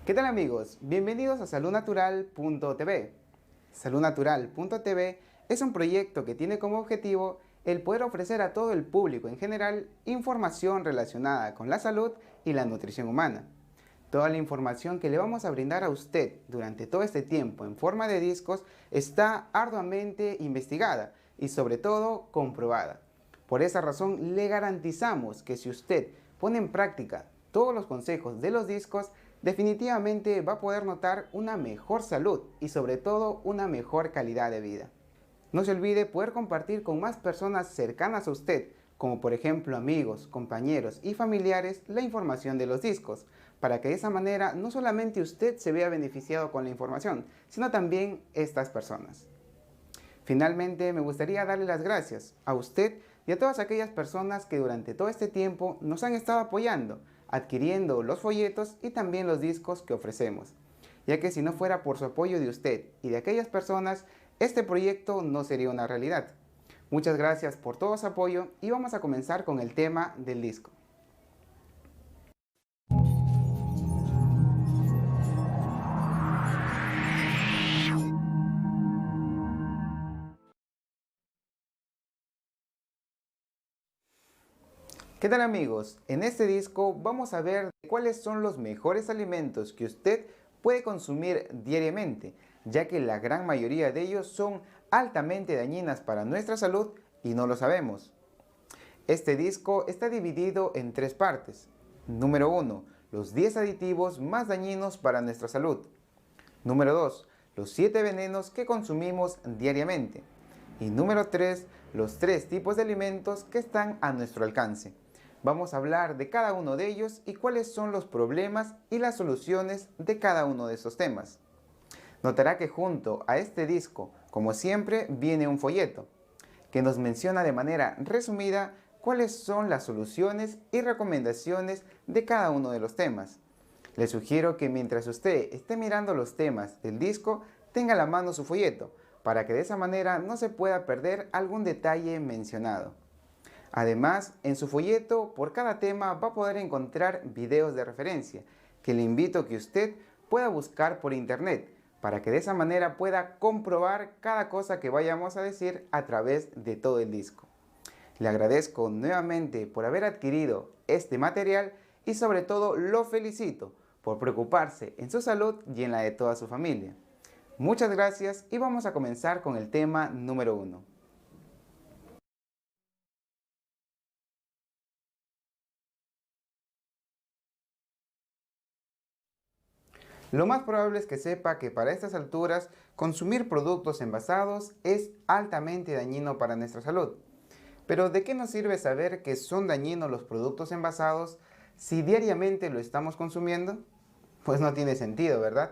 ¿Qué tal amigos? Bienvenidos a saludnatural.tv. Saludnatural.tv es un proyecto que tiene como objetivo el poder ofrecer a todo el público en general información relacionada con la salud y la nutrición humana. Toda la información que le vamos a brindar a usted durante todo este tiempo en forma de discos está arduamente investigada y sobre todo comprobada. Por esa razón le garantizamos que si usted pone en práctica todos los consejos de los discos, definitivamente va a poder notar una mejor salud y sobre todo una mejor calidad de vida. No se olvide poder compartir con más personas cercanas a usted, como por ejemplo amigos, compañeros y familiares, la información de los discos, para que de esa manera no solamente usted se vea beneficiado con la información, sino también estas personas. Finalmente, me gustaría darle las gracias a usted y a todas aquellas personas que durante todo este tiempo nos han estado apoyando, adquiriendo los folletos y también los discos que ofrecemos, ya que si no fuera por su apoyo de usted y de aquellas personas, este proyecto no sería una realidad. Muchas gracias por todo su apoyo y vamos a comenzar con el tema del disco. ¿Qué tal amigos? En este disco vamos a ver cuáles son los mejores alimentos que usted puede consumir diariamente, ya que la gran mayoría de ellos son altamente dañinas para nuestra salud y no lo sabemos. Este disco está dividido en tres partes. Número 1. Los 10 aditivos más dañinos para nuestra salud. Número 2. Los 7 venenos que consumimos diariamente. Y número 3. Los 3 tipos de alimentos que están a nuestro alcance. Vamos a hablar de cada uno de ellos y cuáles son los problemas y las soluciones de cada uno de estos temas. Notará que junto a este disco, como siempre, viene un folleto que nos menciona de manera resumida cuáles son las soluciones y recomendaciones de cada uno de los temas. Le sugiero que mientras usted esté mirando los temas del disco, tenga a la mano su folleto, para que de esa manera no se pueda perder algún detalle mencionado. Además, en su folleto, por cada tema va a poder encontrar videos de referencia, que le invito a que usted pueda buscar por internet, para que de esa manera pueda comprobar cada cosa que vayamos a decir a través de todo el disco. Le agradezco nuevamente por haber adquirido este material y sobre todo lo felicito por preocuparse en su salud y en la de toda su familia. Muchas gracias y vamos a comenzar con el tema número 1. Lo más probable es que sepa que para estas alturas consumir productos envasados es altamente dañino para nuestra salud. Pero ¿de qué nos sirve saber que son dañinos los productos envasados si diariamente lo estamos consumiendo? Pues no tiene sentido, ¿verdad?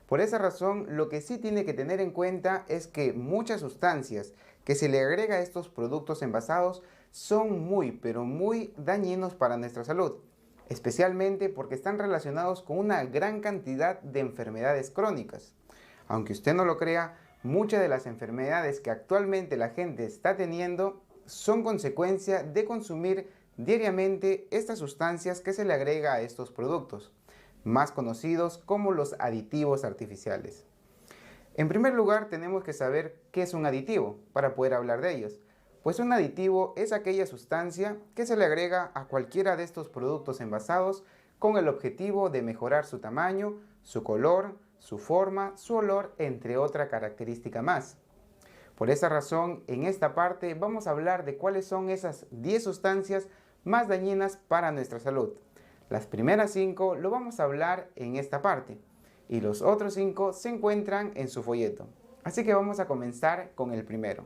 Por esa razón, lo que sí tiene que tener en cuenta es que muchas sustancias que se le agrega a estos productos envasados son muy, pero muy dañinos para nuestra salud, especialmente porque están relacionados con una gran cantidad de enfermedades crónicas. Aunque usted no lo crea, muchas de las enfermedades que actualmente la gente está teniendo son consecuencia de consumir diariamente estas sustancias que se le agrega a estos productos, más conocidos como los aditivos artificiales. En primer lugar, tenemos que saber qué es un aditivo para poder hablar de ellos. Pues un aditivo es aquella sustancia que se le agrega a cualquiera de estos productos envasados con el objetivo de mejorar su tamaño, su color, su forma, su olor, entre otra característica más. Por esa razón, en esta parte vamos a hablar de cuáles son esas 10 sustancias más dañinas para nuestra salud. Las primeras 5 lo vamos a hablar en esta parte y los otros 5 se encuentran en su folleto. Así que vamos a comenzar con el primero.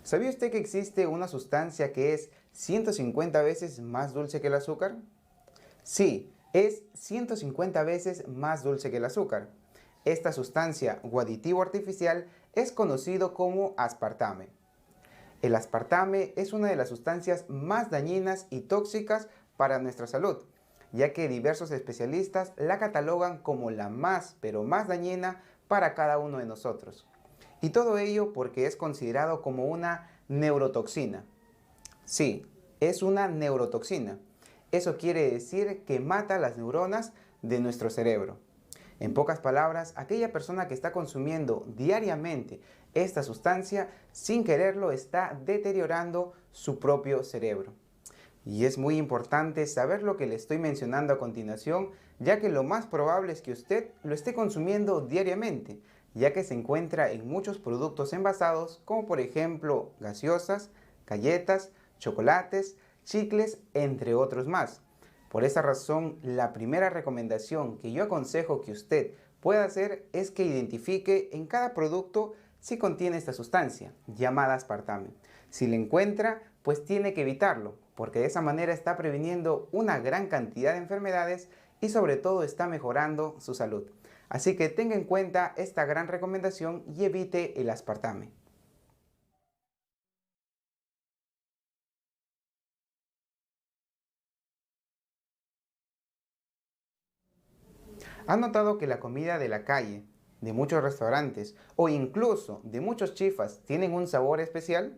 ¿Sabía usted que existe una sustancia que es 150 veces más dulce que el azúcar? Sí, es 150 veces más dulce que el azúcar. Esta sustancia o aditivo artificial es conocido como aspartame. El aspartame es una de las sustancias más dañinas y tóxicas para nuestra salud, ya que diversos especialistas la catalogan como la más, pero más dañina para cada uno de nosotros. Y todo ello porque es considerado como una neurotoxina. Sí, es una neurotoxina. Eso quiere decir que mata las neuronas de nuestro cerebro. En pocas palabras, aquella persona que está consumiendo diariamente esta sustancia, sin quererlo, está deteriorando su propio cerebro. Y es muy importante saber lo que le estoy mencionando a continuación, ya que lo más probable es que usted lo esté consumiendo diariamente, ya que se encuentra en muchos productos envasados, como por ejemplo gaseosas, galletas, chocolates, chicles, entre otros más. Por esa razón, la primera recomendación que yo aconsejo que usted pueda hacer es que identifique en cada producto si contiene esta sustancia, llamada aspartame. Si la encuentra, pues tiene que evitarlo, porque de esa manera está previniendo una gran cantidad de enfermedades y sobre todo está mejorando su salud. Así que tenga en cuenta esta gran recomendación y evite el aspartame. ¿Has notado que la comida de la calle, de muchos restaurantes o incluso de muchos chifas tienen un sabor especial?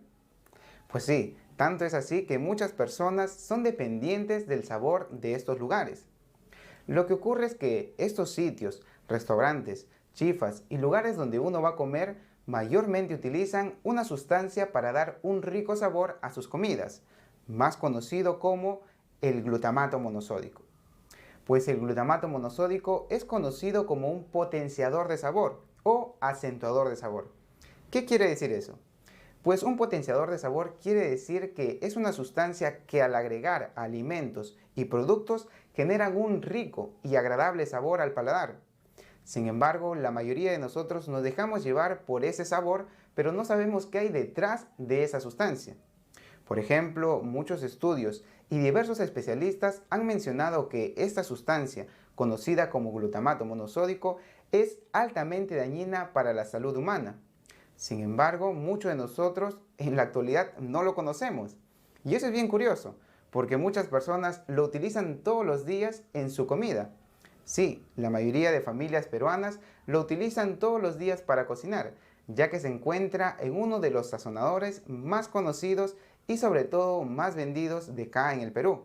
Pues sí, tanto es así que muchas personas son dependientes del sabor de estos lugares. Lo que ocurre es que estos sitios, restaurantes, chifas y lugares donde uno va a comer mayormente utilizan una sustancia para dar un rico sabor a sus comidas, más conocido como el glutamato monosódico. Pues el glutamato monosódico es conocido como un potenciador de sabor o acentuador de sabor. ¿Qué quiere decir eso? Pues un potenciador de sabor quiere decir que es una sustancia que al agregar alimentos y productos generan un rico y agradable sabor al paladar. Sin embargo, la mayoría de nosotros nos dejamos llevar por ese sabor, pero no sabemos qué hay detrás de esa sustancia. Por ejemplo, muchos estudios y diversos especialistas han mencionado que esta sustancia, conocida como glutamato monosódico, es altamente dañina para la salud humana. Sin embargo, muchos de nosotros en la actualidad no lo conocemos. Y eso es bien curioso, porque muchas personas lo utilizan todos los días en su comida. Sí, la mayoría de familias peruanas lo utilizan todos los días para cocinar, ya que se encuentra en uno de los sazonadores más conocidos y sobre todo más vendidos de acá en el Perú.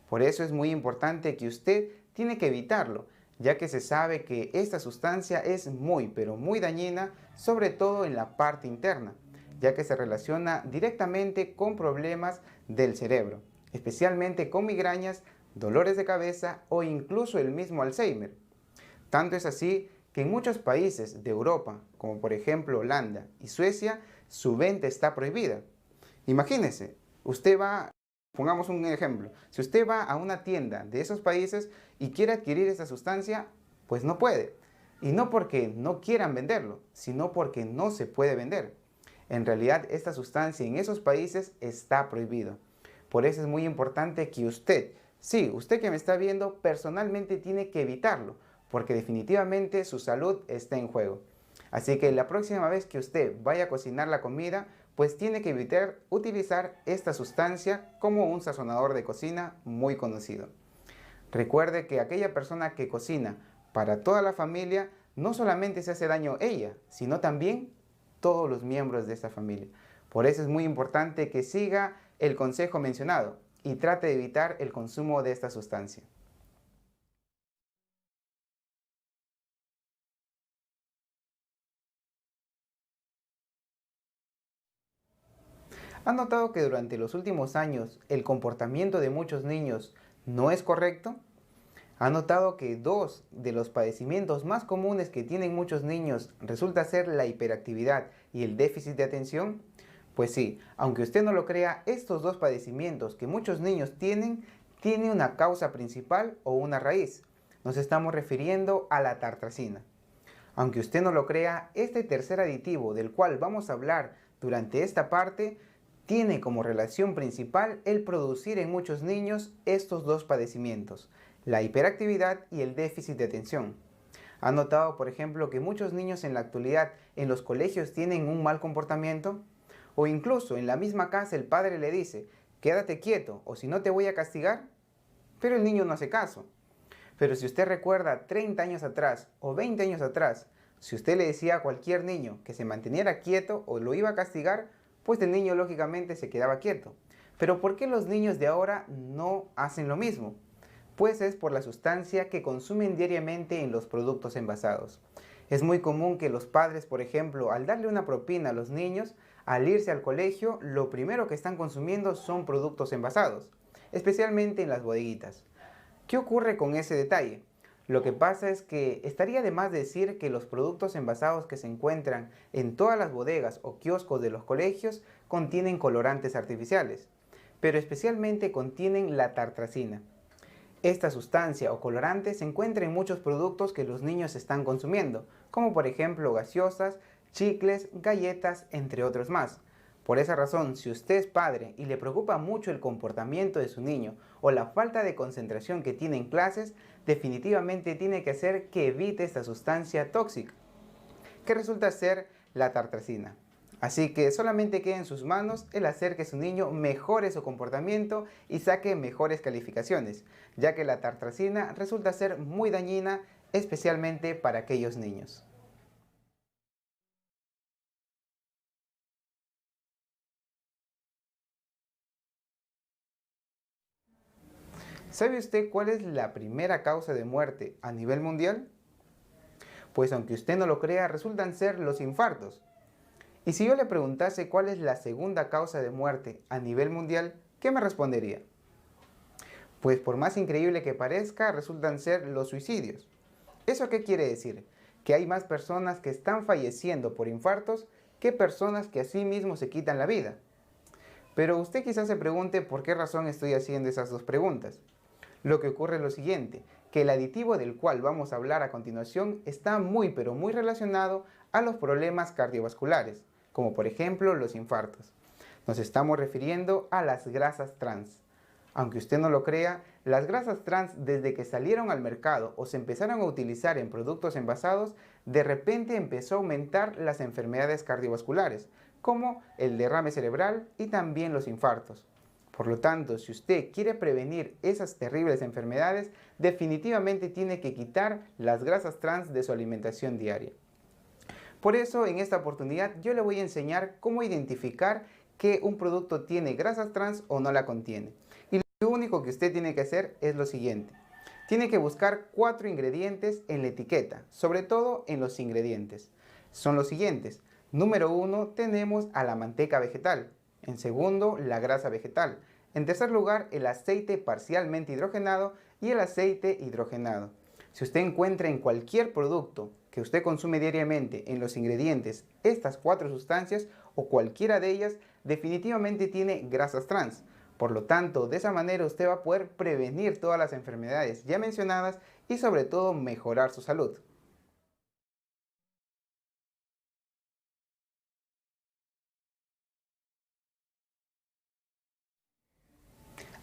Por eso es muy importante que usted tiene que evitarlo, ya que se sabe que esta sustancia es muy pero muy dañina, sobre todo en la parte interna, ya que se relaciona directamente con problemas del cerebro, especialmente con migrañas, dolores de cabeza o incluso el mismo Alzheimer. Tanto es así que en muchos países de Europa, como por ejemplo Holanda y Suecia, su venta está prohibida. Imagínese, usted va, pongamos un ejemplo, si usted va a una tienda de esos países y quiere adquirir esa sustancia, pues no puede. Y no porque no quieran venderlo, sino porque no se puede vender. En realidad esta sustancia en esos países está prohibido. Por eso es muy importante que usted, sí, usted que me está viendo, personalmente tiene que evitarlo, porque definitivamente su salud está en juego. Así que la próxima vez que usted vaya a cocinar la comida, pues tiene que evitar utilizar esta sustancia como un sazonador de cocina muy conocido. Recuerde que aquella persona que cocina para toda la familia no solamente se hace daño ella, sino también todos los miembros de esta familia. Por eso es muy importante que siga el consejo mencionado y trate de evitar el consumo de esta sustancia. ¿Han notado que durante los últimos años el comportamiento de muchos niños no es correcto? ¿Han notado que dos de los padecimientos más comunes que tienen muchos niños resulta ser la hiperactividad y el déficit de atención? Pues sí, aunque usted no lo crea, estos dos padecimientos que muchos niños tienen una causa principal o una raíz. Nos estamos refiriendo a la tartrazina. Aunque usted no lo crea, este tercer aditivo del cual vamos a hablar durante esta parte tiene como relación principal el producir en muchos niños estos dos padecimientos, la hiperactividad y el déficit de atención. ¿Han notado, por ejemplo, que muchos niños en la actualidad en los colegios tienen un mal comportamiento? O incluso en la misma casa el padre le dice, quédate quieto o si no te voy a castigar, pero el niño no hace caso. Pero si usted recuerda 30 años atrás o 20 años atrás, Si usted le decía a cualquier niño que se manteniera quieto o lo iba a castigar, pues el niño lógicamente se quedaba quieto. Pero ¿por qué los niños de ahora no hacen lo mismo? Pues es por la sustancia que consumen diariamente en los productos envasados. Es muy común que los padres, por ejemplo, al darle una propina a los niños, al irse al colegio, lo primero que están consumiendo son productos envasados, especialmente en las bodeguitas. ¿Qué ocurre con ese detalle? Lo que pasa es que estaría de más decir que los productos envasados que se encuentran en todas las bodegas o kioscos de los colegios contienen colorantes artificiales, pero especialmente contienen la tartrazina. Esta sustancia o colorante se encuentra en muchos productos que los niños están consumiendo, como por ejemplo gaseosas, chicles, galletas, entre otros más. Por esa razón, si usted es padre y le preocupa mucho el comportamiento de su niño o la falta de concentración que tiene en clases, definitivamente tiene que hacer que evite esta sustancia tóxica, que resulta ser la tartrazina. Así que solamente queda en sus manos el hacer que su niño mejore su comportamiento y saque mejores calificaciones, ya que la tartrazina resulta ser muy dañina, especialmente para aquellos niños. ¿Sabe usted cuál es la primera causa de muerte a nivel mundial? Pues aunque usted no lo crea, resultan ser los infartos. Y si yo le preguntase cuál es la segunda causa de muerte a nivel mundial, ¿qué me respondería? Pues por más increíble que parezca, resultan ser los suicidios. ¿Eso qué quiere decir? Que hay más personas que están falleciendo por infartos que personas que así mismo se quitan la vida. Pero usted quizás se pregunte por qué razón estoy haciendo esas dos preguntas. Lo que ocurre es lo siguiente, que el aditivo del cual vamos a hablar a continuación está muy pero muy relacionado a los problemas cardiovasculares, como por ejemplo los infartos. Nos estamos refiriendo a las grasas trans. Aunque usted no lo crea, las grasas trans desde que salieron al mercado o se empezaron a utilizar en productos envasados, de repente empezó a aumentar las enfermedades cardiovasculares, como el derrame cerebral y también los infartos. Por lo tanto, si usted quiere prevenir esas terribles enfermedades, definitivamente tiene que quitar las grasas trans de su alimentación diaria. Por eso, en esta oportunidad, yo le voy a enseñar cómo identificar que un producto tiene grasas trans o no la contiene. Y lo único que usted tiene que hacer es lo siguiente. Tiene que buscar 4 ingredientes en la etiqueta, sobre todo en los ingredientes. Son los siguientes. Número 1, tenemos a la manteca vegetal. En segundo, la grasa vegetal. En tercer lugar, el aceite parcialmente hidrogenado y el aceite hidrogenado. Si usted encuentra en cualquier producto que usted consume diariamente en los ingredientes estas 4 sustancias o cualquiera de ellas, definitivamente tiene grasas trans. Por lo tanto, de esa manera usted va a poder prevenir todas las enfermedades ya mencionadas y sobre todo mejorar su salud.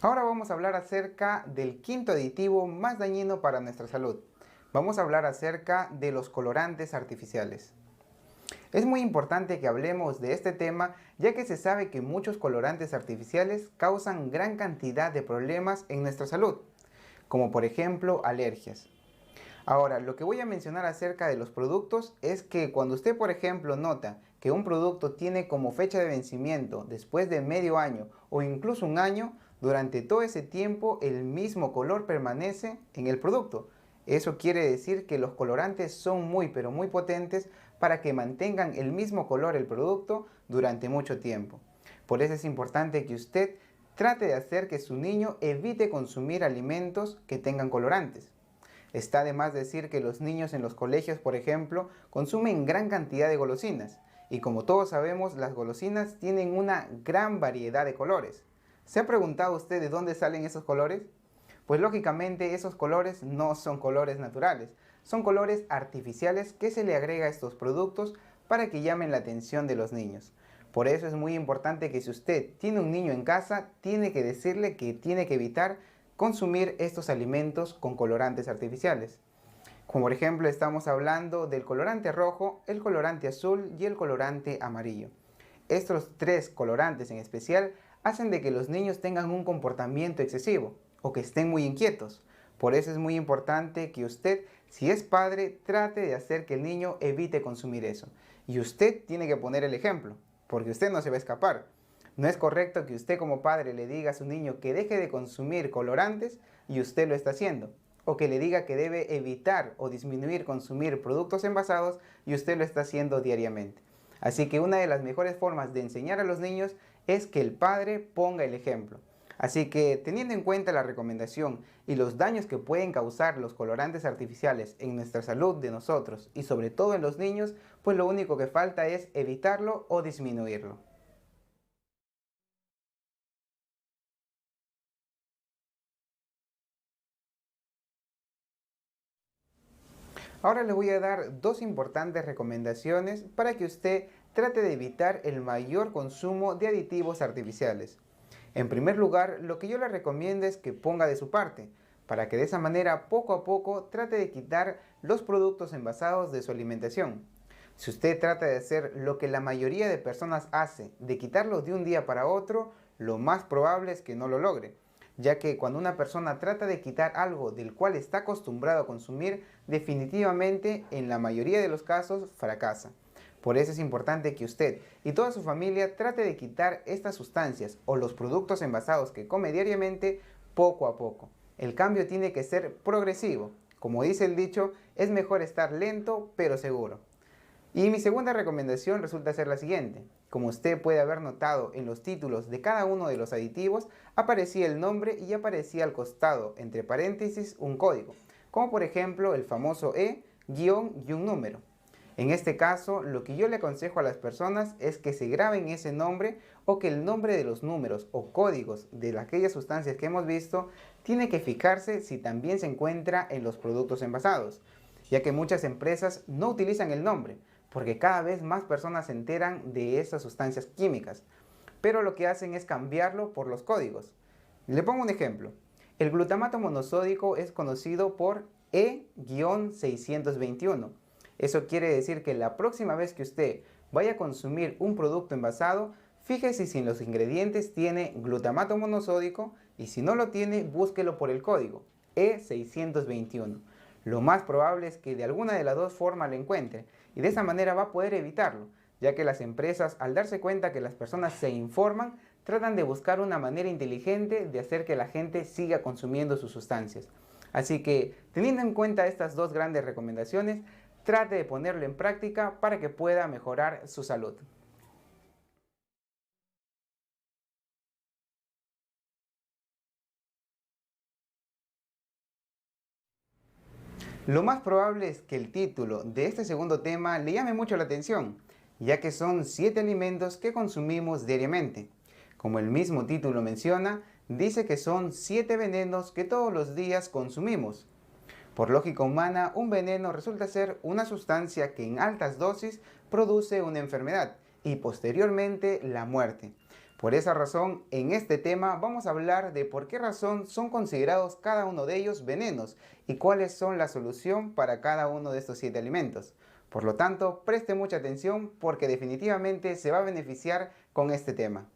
Ahora vamos a hablar acerca del quinto aditivo más dañino para nuestra salud. Vamos a hablar acerca de los colorantes artificiales. Es muy importante que hablemos de este tema, ya que se sabe que muchos colorantes artificiales causan gran cantidad de problemas en nuestra salud, como por ejemplo alergias. Ahora, lo que voy a mencionar acerca de los productos es que cuando usted, por ejemplo, nota que un producto tiene como fecha de vencimiento después de medio año o incluso un año, durante todo ese tiempo el mismo color permanece en el producto. Eso quiere decir que los colorantes son muy pero muy potentes para que mantengan el mismo color el producto durante mucho tiempo. Por eso es importante que usted trate de hacer que su niño evite consumir alimentos que tengan colorantes. Está de más decir que los niños en los colegios, por ejemplo, consumen gran cantidad de golosinas. Y como todos sabemos, las golosinas tienen una gran variedad de colores. ¿Se ha preguntado usted de dónde salen esos colores? Pues lógicamente esos colores no son colores naturales, son colores artificiales que se le agrega a estos productos para que llamen la atención de los niños. Por eso es muy importante que si usted tiene un niño en casa, tiene que decirle que tiene que evitar consumir estos alimentos con colorantes artificiales. Como por ejemplo estamos hablando del colorante rojo, el colorante azul y el colorante amarillo. Estos 3 colorantes en especial hacen de que los niños tengan un comportamiento excesivo o que estén muy inquietos. Por eso es muy importante que usted Si es padre, trate de hacer que el niño evite consumir eso. Y usted tiene que poner el ejemplo, porque usted no se va a escapar. No es correcto que usted como padre le diga a su niño que deje de consumir colorantes y usted lo está haciendo. O que le diga que debe evitar o disminuir consumir productos envasados y usted lo está haciendo diariamente. Así que una de las mejores formas de enseñar a los niños es que el padre ponga el ejemplo. Así que teniendo en cuenta la recomendación y los daños que pueden causar los colorantes artificiales en nuestra salud de nosotros y sobre todo en los niños, pues lo único que falta es evitarlo o disminuirlo. Ahora le voy a dar dos importantes recomendaciones para que usted trate de evitar el mayor consumo de aditivos artificiales. En primer lugar, lo que yo le recomiendo es que ponga de su parte, para que de esa manera poco a poco trate de quitar los productos envasados de su alimentación. Si usted trata de hacer lo que la mayoría de personas hace, de quitarlos de un día para otro, lo más probable es que no lo logre, ya que cuando una persona trata de quitar algo del cual está acostumbrado a consumir, definitivamente en la mayoría de los casos fracasa. Por eso es importante que usted y toda su familia trate de quitar estas sustancias o los productos envasados que come diariamente poco a poco. El cambio tiene que ser progresivo. Como dice el dicho, es mejor estar lento pero seguro. Y mi segunda recomendación resulta ser la siguiente. Como usted puede haber notado en los títulos de cada uno de los aditivos, aparecía el nombre y aparecía al costado, entre paréntesis, un código, como por ejemplo el famoso E, guión y un número. En este caso, lo que yo le aconsejo a las personas es que se graben ese nombre o que el nombre de los números o códigos de aquellas sustancias que hemos visto tiene que fijarse si también se encuentra en los productos envasados, ya que muchas empresas no utilizan el nombre, porque cada vez más personas se enteran de esas sustancias químicas, pero lo que hacen es cambiarlo por los códigos. Le pongo un ejemplo. El glutamato monosódico es conocido por E-621. Eso quiere decir que la próxima vez que usted vaya a consumir un producto envasado, fíjese si en los ingredientes tiene glutamato monosódico y si no lo tiene, búsquelo por el código E621. Lo más probable es que de alguna de las dos formas lo encuentre y de esa manera va a poder evitarlo, ya que las empresas, al darse cuenta que las personas se informan, tratan de buscar una manera inteligente de hacer que la gente siga consumiendo sus sustancias. Así que, teniendo en cuenta estas dos grandes recomendaciones, trate de ponerlo en práctica para que pueda mejorar su salud. Lo más probable es que el título de este segundo tema le llame mucho la atención, ya que son 7 alimentos que consumimos diariamente. Como el mismo título menciona, dice que son 7 venenos que todos los días consumimos. Por lógica humana, un veneno resulta ser una sustancia que en altas dosis produce una enfermedad y posteriormente la muerte. Por esa razón, en este tema vamos a hablar de por qué razón son considerados cada uno de ellos venenos y cuáles son la solución para cada uno de estos 7 alimentos. Por lo tanto, preste mucha atención porque definitivamente se va a beneficiar con este tema.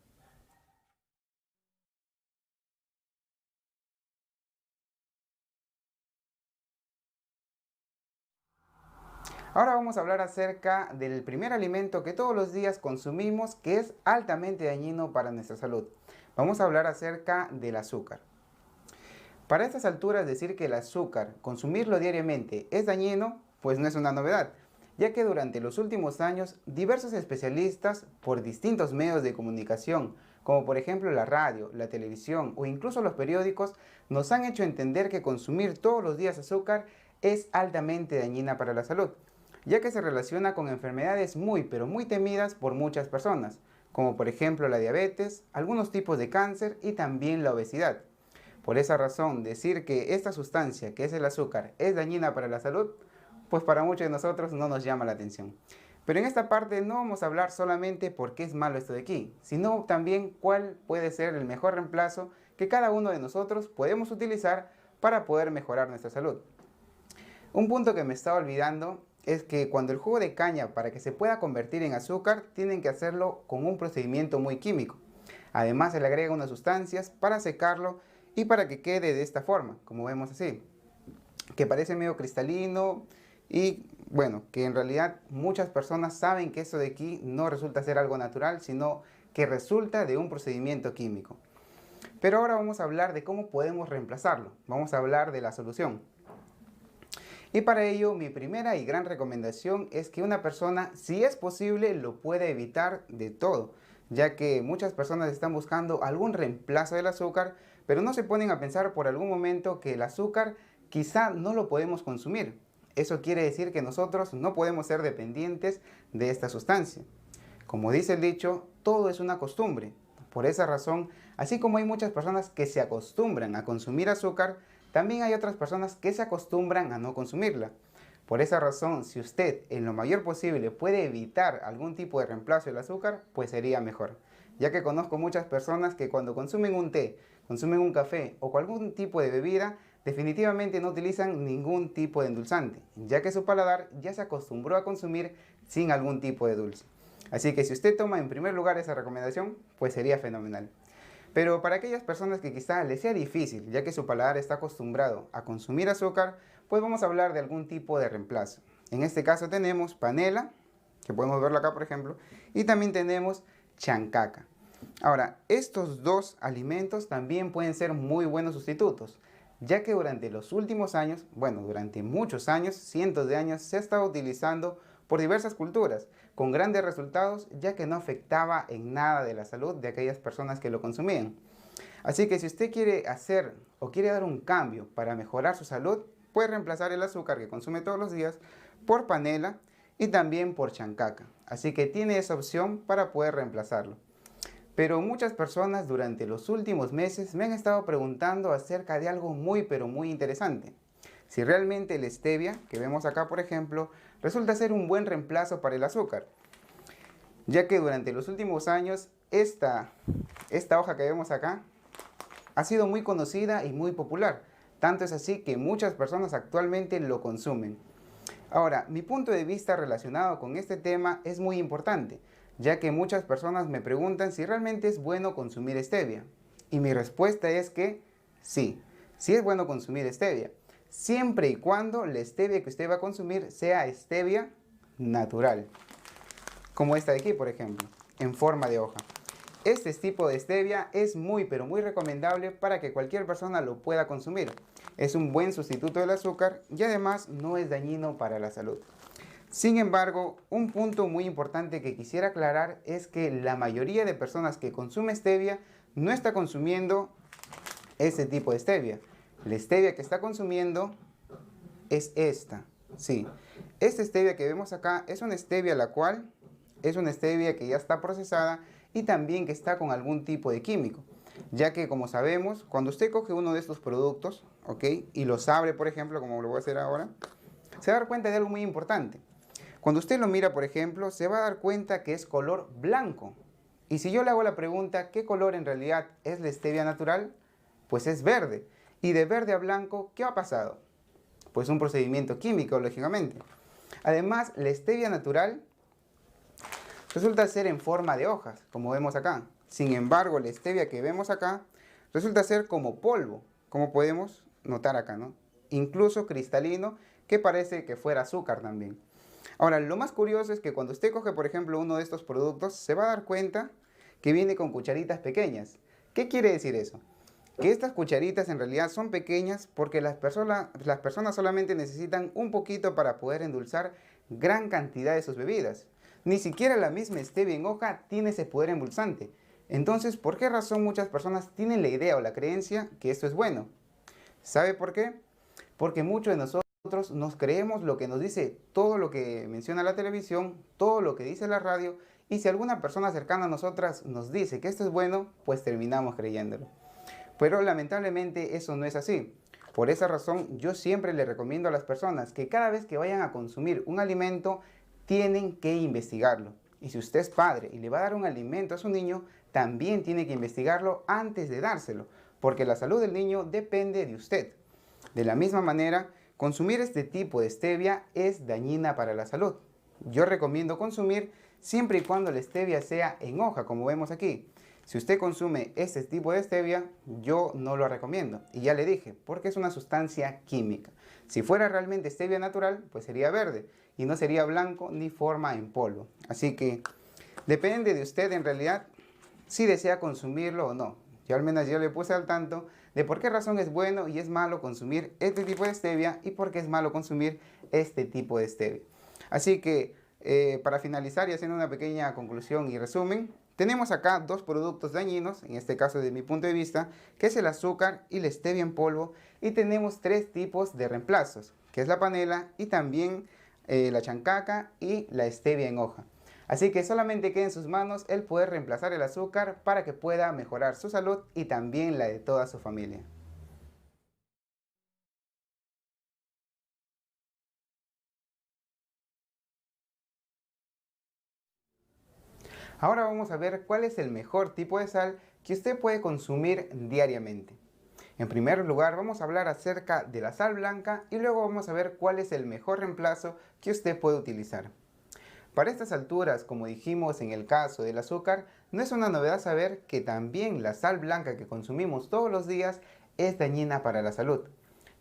Ahora vamos a hablar acerca del primer alimento que todos los días consumimos que es altamente dañino para nuestra salud. Vamos a hablar acerca del azúcar. Para estas alturas decir que el azúcar, consumirlo diariamente, es dañino, pues no es una novedad, ya que durante los últimos años diversos especialistas por distintos medios de comunicación, como por ejemplo la radio, la televisión o incluso los periódicos, nos han hecho entender que consumir todos los días azúcar es altamente dañina para la salud, ya que se relaciona con enfermedades muy pero muy temidas por muchas personas, como por ejemplo la diabetes, algunos tipos de cáncer y también la obesidad. Por esa razón, decir que esta sustancia, que es el azúcar, es dañina para la salud, pues para muchos de nosotros no nos llama la atención. Pero en esta parte no vamos a hablar solamente por qué es malo esto de aquí, sino también cuál puede ser el mejor reemplazo que cada uno de nosotros podemos utilizar para poder mejorar nuestra salud. Un punto que me estaba olvidando es que cuando el jugo de caña, para que se pueda convertir en azúcar, tienen que hacerlo con un procedimiento muy químico. Además se le agrega unas sustancias para secarlo y para que quede de esta forma, como vemos así. que parece medio cristalino y bueno, que en realidad muchas personas saben que eso de aquí no resulta ser algo natural, sino que resulta de un procedimiento químico. Pero ahora vamos a hablar de cómo podemos reemplazarlo. Vamos a hablar de la solución. Y para ello, mi primera y gran recomendación es que una persona, si es posible, lo pueda evitar de todo, ya que muchas personas están buscando algún reemplazo del azúcar, pero no se ponen a pensar por algún momento que el azúcar quizá no lo podemos consumir. Eso quiere decir que nosotros no podemos ser dependientes de esta sustancia. Como dice el dicho, todo es una costumbre. Por esa razón, así como hay muchas personas que se acostumbran a consumir azúcar, también hay otras personas que se acostumbran a no consumirla. Por esa razón, si usted en lo mayor posible puede evitar algún tipo de reemplazo del azúcar, pues sería mejor. Ya que conozco muchas personas que cuando consumen un té, consumen un café o algún tipo de bebida, definitivamente no utilizan ningún tipo de endulzante, ya que su paladar ya se acostumbró a consumir sin algún tipo de dulce. Así que si usted toma en primer lugar esa recomendación, pues sería fenomenal. Pero para aquellas personas que quizá les sea difícil, ya que su paladar está acostumbrado a consumir azúcar, pues vamos a hablar de algún tipo de reemplazo. En este caso tenemos panela, que podemos verlo acá por ejemplo, y también tenemos chancaca. Ahora, estos dos alimentos también pueden ser muy buenos sustitutos, ya que durante los últimos años, bueno, durante muchos años, cientos de años, se ha estado utilizando por diversas culturas, con grandes resultados, ya que no afectaba en nada de la salud de aquellas personas que lo consumían. Así que si usted quiere hacer o quiere dar un cambio para mejorar su salud, puede reemplazar el azúcar que consume todos los días por panela y también por chancaca. Así que tiene esa opción para poder reemplazarlo. Pero muchas personas durante los últimos meses me han estado preguntando acerca de algo muy pero muy interesante. Si realmente el stevia, que vemos acá por ejemplo, resulta ser un buen reemplazo para el azúcar. Ya que durante los últimos años esta hoja que vemos acá ha sido muy conocida y muy popular. Tanto es así que muchas personas actualmente lo consumen. Ahora, mi punto de vista relacionado con este tema es muy importante, ya que muchas personas me preguntan si realmente es bueno consumir stevia. Y mi respuesta es que sí, sí es bueno consumir stevia, siempre y cuando la stevia que usted va a consumir sea stevia natural, como esta de aquí, por ejemplo, en forma de hoja. Este tipo de stevia es muy pero muy recomendable para que cualquier persona lo pueda consumir. Es un buen sustituto del azúcar y además no es dañino para la salud. Sin embargo, un punto muy importante que quisiera aclarar es que la mayoría de personas que consume stevia no está consumiendo este tipo de stevia. La stevia que está consumiendo es esta. Sí, esta stevia que vemos acá es una stevia la cual es una stevia que ya está procesada y también que está con algún tipo de químico. Ya que como sabemos, cuando usted coge uno de estos productos, ¿ok? Y los abre, por ejemplo, como lo voy a hacer ahora, se va a dar cuenta de algo muy importante. Cuando usted lo mira, por ejemplo, se va a dar cuenta que es color blanco. Y si yo le hago la pregunta, ¿qué color en realidad es la stevia natural? Pues es verde. Y de verde a blanco, ¿qué ha pasado? Pues un procedimiento químico, lógicamente. Además, la stevia natural resulta ser en forma de hojas, como vemos acá. Sin embargo, la stevia que vemos acá resulta ser como polvo, como podemos notar acá, ¿no? Incluso cristalino, que parece que fuera azúcar también. Ahora, lo más curioso es que cuando usted coge, por ejemplo, uno de estos productos, se va a dar cuenta que viene con cucharitas pequeñas. ¿Qué quiere decir eso? Que estas cucharitas en realidad son pequeñas porque las personas solamente necesitan un poquito para poder endulzar gran cantidad de sus bebidas. Ni siquiera la misma stevia en hoja tiene ese poder endulzante. Entonces, ¿por qué razón muchas personas tienen la idea o la creencia que esto es bueno? ¿Sabe por qué? Porque muchos de nosotros nos creemos lo que nos dice todo lo que menciona la televisión, todo lo que dice la radio, y si alguna persona cercana a nosotras nos dice que esto es bueno, pues terminamos creyéndolo. Pero lamentablemente eso no es así. Por esa razón yo siempre le recomiendo a las personas que cada vez que vayan a consumir un alimento tienen que investigarlo. Y si usted es padre y le va a dar un alimento a su niño, también tiene que investigarlo antes de dárselo, porque la salud del niño depende de usted. De la misma manera, consumir este tipo de stevia es dañina para la salud. Yo recomiendo consumir siempre y cuando la stevia sea en hoja, como vemos aquí. Si usted consume este tipo de stevia, yo no lo recomiendo. Y ya le dije, porque es una sustancia química. Si fuera realmente stevia natural, pues sería verde y no sería blanco ni forma en polvo. Así que depende de usted en realidad si desea consumirlo o no. Yo al menos yo le puse al tanto de por qué razón es bueno y es malo consumir este tipo de stevia y por qué es malo consumir este tipo de stevia. Así que para finalizar y haciendo una pequeña conclusión y resumen, tenemos acá dos productos dañinos, en este caso de mi punto de vista, que es el azúcar y la stevia en polvo, y tenemos tres tipos de reemplazos, que es la panela y también la chancaca y la stevia en hoja. Así que solamente queda en sus manos el poder reemplazar el azúcar para que pueda mejorar su salud y también la de toda su familia. Ahora vamos a ver cuál es el mejor tipo de sal que usted puede consumir diariamente. En primer lugar vamos a hablar acerca de la sal blanca y luego vamos a ver cuál es el mejor reemplazo que usted puede utilizar. Para estas alturas, como dijimos en el caso del azúcar, no es una novedad saber que también la sal blanca que consumimos todos los días es dañina para la salud,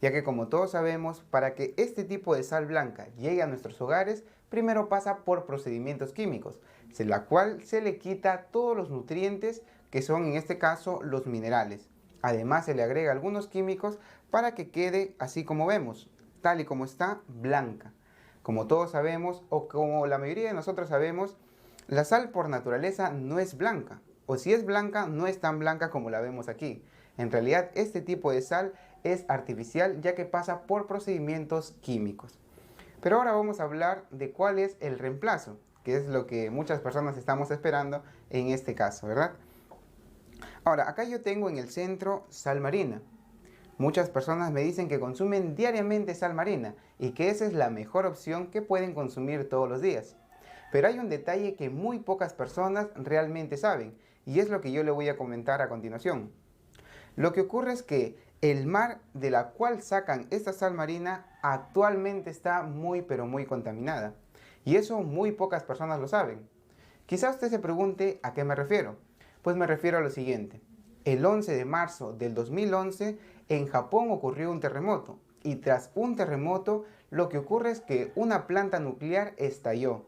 ya que como todos sabemos, para que este tipo de sal blanca llegue a nuestros hogares, primero pasa por procedimientos químicos, en la cual se le quita todos los nutrientes que son en este caso los minerales. Además se le agrega algunos químicos para que quede así como vemos, tal y como está, blanca. Como todos sabemos, o como la mayoría de nosotros sabemos, la sal por naturaleza no es blanca. O si es blanca, no es tan blanca como la vemos aquí. En realidad, este tipo de sal es artificial ya que pasa por procedimientos químicos. Pero ahora vamos a hablar de cuál es el reemplazo, que es lo que muchas personas estamos esperando en este caso, ¿verdad? Ahora, acá yo tengo en el centro sal marina. Muchas personas me dicen que consumen diariamente sal marina y que esa es la mejor opción que pueden consumir todos los días. Pero hay un detalle que muy pocas personas realmente saben y es lo que yo le voy a comentar a continuación. Lo que ocurre es que el mar de la cual sacan esta sal marina actualmente está muy pero muy contaminada y eso muy pocas personas lo saben. Quizá usted se pregunte a qué me refiero. Pues me refiero a lo siguiente. El 11 de marzo del 2011 en Japón ocurrió un terremoto y tras un terremoto lo que ocurre es que una planta nuclear estalló.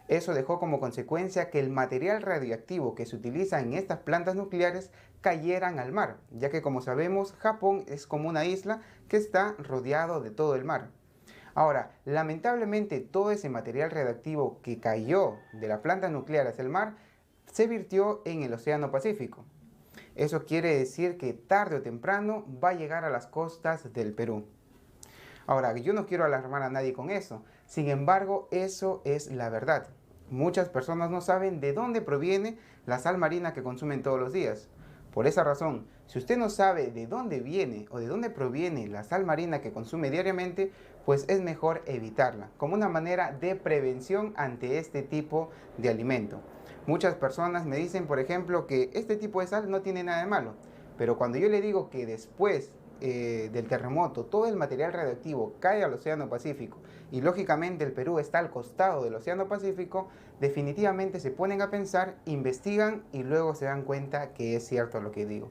Eso dejó como consecuencia que el material radioactivo que se utiliza en estas plantas nucleares cayeran al mar, ya que como sabemos Japón es como una isla que está rodeado de todo el mar. Ahora, lamentablemente todo ese material radioactivo que cayó de la planta nuclear hacia el mar se virtió en el Océano Pacífico. Eso quiere decir que tarde o temprano va a llegar a las costas del Perú. Ahora, yo no quiero alarmar a nadie con eso, sin embargo, eso es la verdad. Muchas personas no saben de dónde proviene la sal marina que consumen todos los días. Por esa razón, si usted no sabe de dónde viene o de dónde proviene la sal marina que consume diariamente, pues es mejor evitarla, como una manera de prevención ante este tipo de alimento. Muchas personas me dicen, por ejemplo, que este tipo de sal no tiene nada de malo, pero cuando yo le digo que después del terremoto todo el material radioactivo cae al Océano Pacífico y lógicamente el Perú está al costado del Océano Pacífico, definitivamente se ponen a pensar, investigan y luego se dan cuenta que es cierto lo que digo.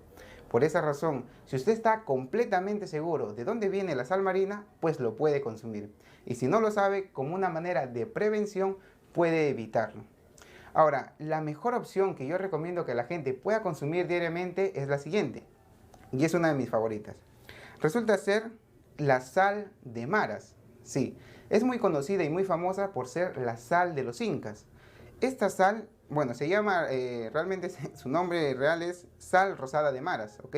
Por esa razón, si usted está completamente seguro de dónde viene la sal marina, pues lo puede consumir. Y si no lo sabe, como una manera de prevención, puede evitarlo. Ahora, la mejor opción que yo recomiendo que la gente pueda consumir diariamente es la siguiente, y es una de mis favoritas. Resulta ser la sal de maras. Sí, es muy conocida y muy famosa por ser la sal de los incas. Esta sal, bueno, se llama, realmente su nombre real es sal rosada de maras, ¿ok?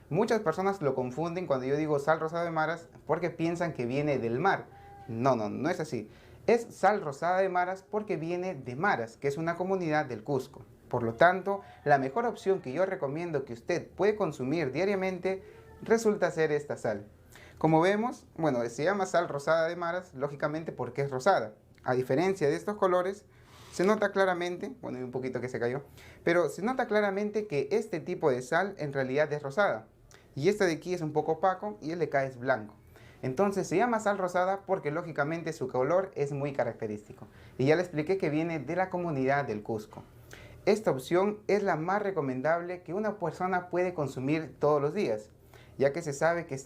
Muchas personas lo confunden cuando yo digo sal rosada de maras porque piensan que viene del mar. No, no, no es así. Es sal rosada de maras porque viene de Maras, que es una comunidad del Cusco. Por lo tanto, la mejor opción que yo recomiendo que usted puede consumir diariamente resulta ser esta sal. Como vemos, bueno, se llama sal rosada de maras, lógicamente porque es rosada. A diferencia de estos colores, se nota claramente, bueno, un poquito que se cayó, pero se nota claramente que este tipo de sal en realidad es rosada. Y esta de aquí es un poco opaco y el de acá es blanco. Entonces se llama sal rosada porque lógicamente su color es muy característico. Y ya le expliqué que viene de la comunidad del Cusco. esta opción es la más recomendable que una persona puede consumir todos los días, ya que se sabe que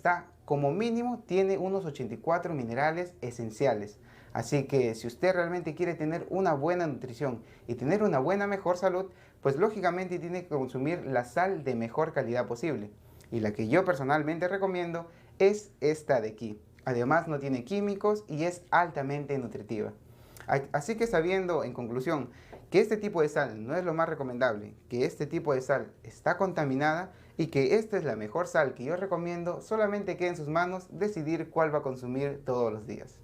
como mínimo tiene unos 84 minerales esenciales. Así que si usted realmente quiere tener una buena nutrición y tener una mejor salud, pues lógicamente tiene que consumir la sal de mejor calidad posible. Y la que yo personalmente recomiendo es esta de aquí. Además no tiene químicos y es altamente nutritiva. Así que sabiendo en conclusión que este tipo de sal no es lo más recomendable, que este tipo de sal está contaminada y que esta es la mejor sal que yo recomiendo, solamente queda en sus manos decidir cuál va a consumir todos los días.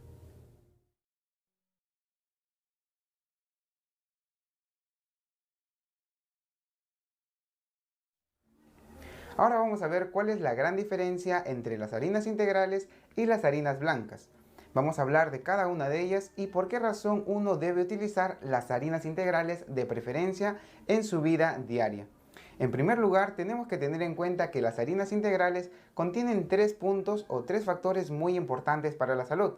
Ahora vamos a ver cuál es la gran diferencia entre las harinas integrales y las harinas blancas. Vamos a hablar de cada una de ellas y por qué razón uno debe utilizar las harinas integrales de preferencia en su vida diaria. En primer lugar, tenemos que tener en cuenta que las harinas integrales contienen 3 puntos o 3 factores muy importantes para la salud.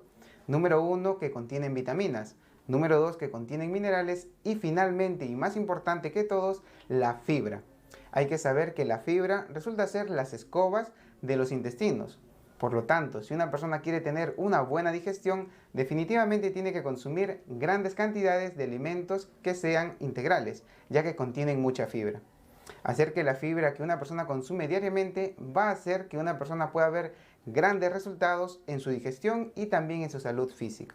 Número 1, que contienen vitaminas. Número 2, que contienen minerales. Y finalmente, y más importante que todos, la fibra. Hay que saber que la fibra resulta ser las escobas de los intestinos. Por lo tanto, si una persona quiere tener una buena digestión, definitivamente tiene que consumir grandes cantidades de alimentos que sean integrales, ya que contienen mucha fibra. Hacer que la fibra que una persona consume diariamente va a hacer que una persona pueda ver grandes resultados en su digestión y también en su salud física.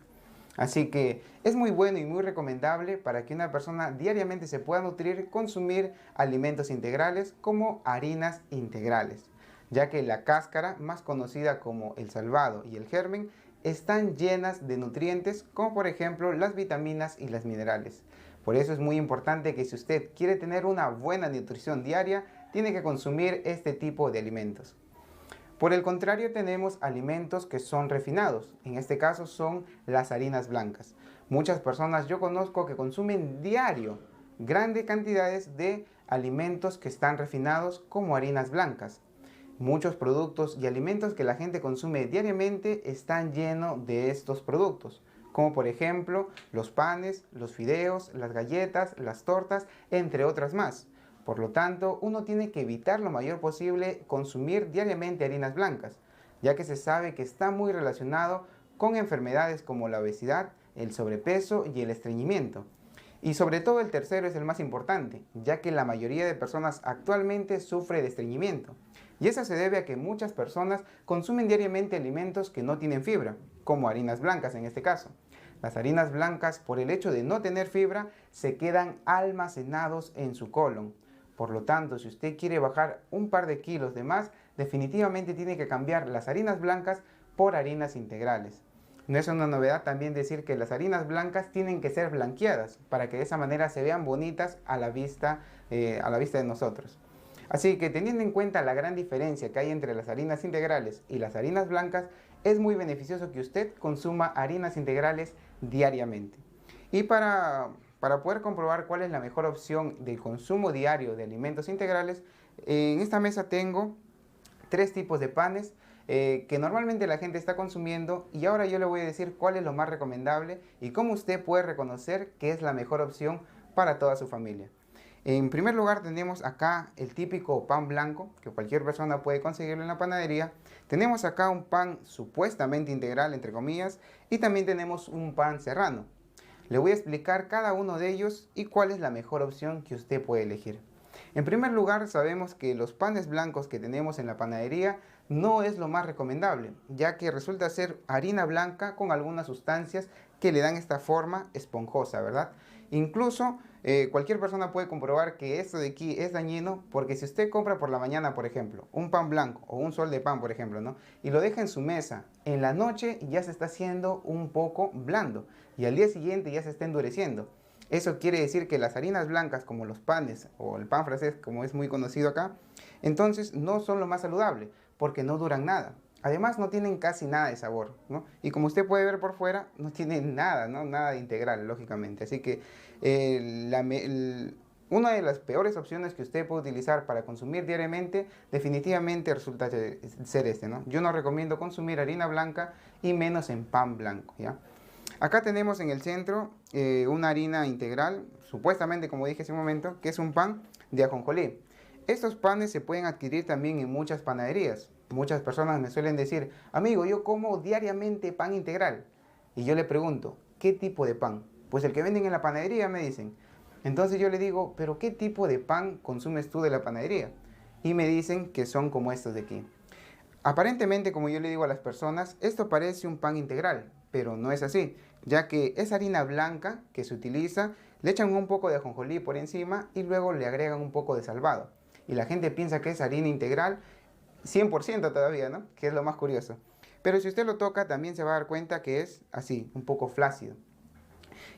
Así que es muy bueno y muy recomendable para que una persona diariamente se pueda nutrir, consumir alimentos integrales como harinas integrales, ya que la cáscara, más conocida como el salvado y el germen, están llenas de nutrientes como por ejemplo las vitaminas y los minerales. Por eso es muy importante que si usted quiere tener una buena nutrición diaria, tiene que consumir este tipo de alimentos. Por el contrario, tenemos alimentos que son refinados. En este caso son las harinas blancas. Muchas personas yo conozco que consumen diario grandes cantidades de alimentos que están refinados como harinas blancas. Muchos productos y alimentos que la gente consume diariamente están llenos de estos productos, como por ejemplo los panes, los fideos, las galletas, las tortas, entre otras más. Por lo tanto, uno tiene que evitar lo mayor posible consumir diariamente harinas blancas, ya que se sabe que está muy relacionado con enfermedades como la obesidad, el sobrepeso y el estreñimiento. Y sobre todo el tercero es el más importante, ya que la mayoría de personas actualmente sufre de estreñimiento. Y eso se debe a que muchas personas consumen diariamente alimentos que no tienen fibra, como harinas blancas en este caso. Las harinas blancas, por el hecho de no tener fibra, se quedan almacenados en su colon. Por lo tanto, si usted quiere bajar un par de kilos de más, definitivamente tiene que cambiar las harinas blancas por harinas integrales. No es una novedad también decir que las harinas blancas tienen que ser blanqueadas para que de esa manera se vean bonitas a la vista de nosotros. Así que teniendo en cuenta la gran diferencia que hay entre las harinas integrales y las harinas blancas, es muy beneficioso que usted consuma harinas integrales diariamente. Y para poder comprobar cuál es la mejor opción del consumo diario de alimentos integrales, en esta mesa tengo 3 tipos de panes que normalmente la gente está consumiendo y ahora yo le voy a decir cuál es lo más recomendable y cómo usted puede reconocer que es la mejor opción para toda su familia. En primer lugar tenemos acá el típico pan blanco que cualquier persona puede conseguirlo en la panadería. Tenemos acá un pan supuestamente integral entre comillas y también tenemos un pan serrano. Le voy a explicar cada uno de ellos y cuál es la mejor opción que usted puede elegir. En primer lugar, sabemos que los panes blancos que tenemos en la panadería no es lo más recomendable, ya que resulta ser harina blanca con algunas sustancias que le dan esta forma esponjosa, ¿verdad? Incluso cualquier persona puede comprobar que esto de aquí es dañino porque si usted compra por la mañana, por ejemplo, un pan blanco o un sol de pan, por ejemplo, ¿no? Y lo deja en su mesa, en la noche ya se está haciendo un poco blando y al día siguiente ya se está endureciendo. Eso quiere decir que las harinas blancas como los panes o el pan francés como es muy conocido acá, entonces no son lo más saludable porque no duran nada. Además no tienen casi nada de sabor, ¿no? Y como usted puede ver por fuera, no tienen nada, ¿no? Nada de integral, lógicamente. Así que una de las peores opciones que usted puede utilizar para consumir diariamente definitivamente resulta ser este, ¿no? Yo no recomiendo consumir harina blanca y menos en pan blanco, ¿ya? Acá tenemos en el centro una harina integral, supuestamente como dije hace un momento, que es un pan de ajonjolí. Estos panes se pueden adquirir también en muchas panaderías. Muchas personas me suelen decir, amigo, yo como diariamente pan integral. Y yo le pregunto, ¿qué tipo de pan? Pues el que venden en la panadería, me dicen. Entonces yo le digo, ¿pero qué tipo de pan consumes tú de la panadería? Y me dicen que son como estos de aquí. Aparentemente, como yo le digo a las personas, esto parece un pan integral, pero no es así, ya que es harina blanca que se utiliza, le echan un poco de ajonjolí por encima y luego le agregan un poco de salvado. Y la gente piensa que es harina integral 100% todavía, ¿no? Que es lo más curioso. Pero si usted lo toca, también se va a dar cuenta que es así, un poco flácido.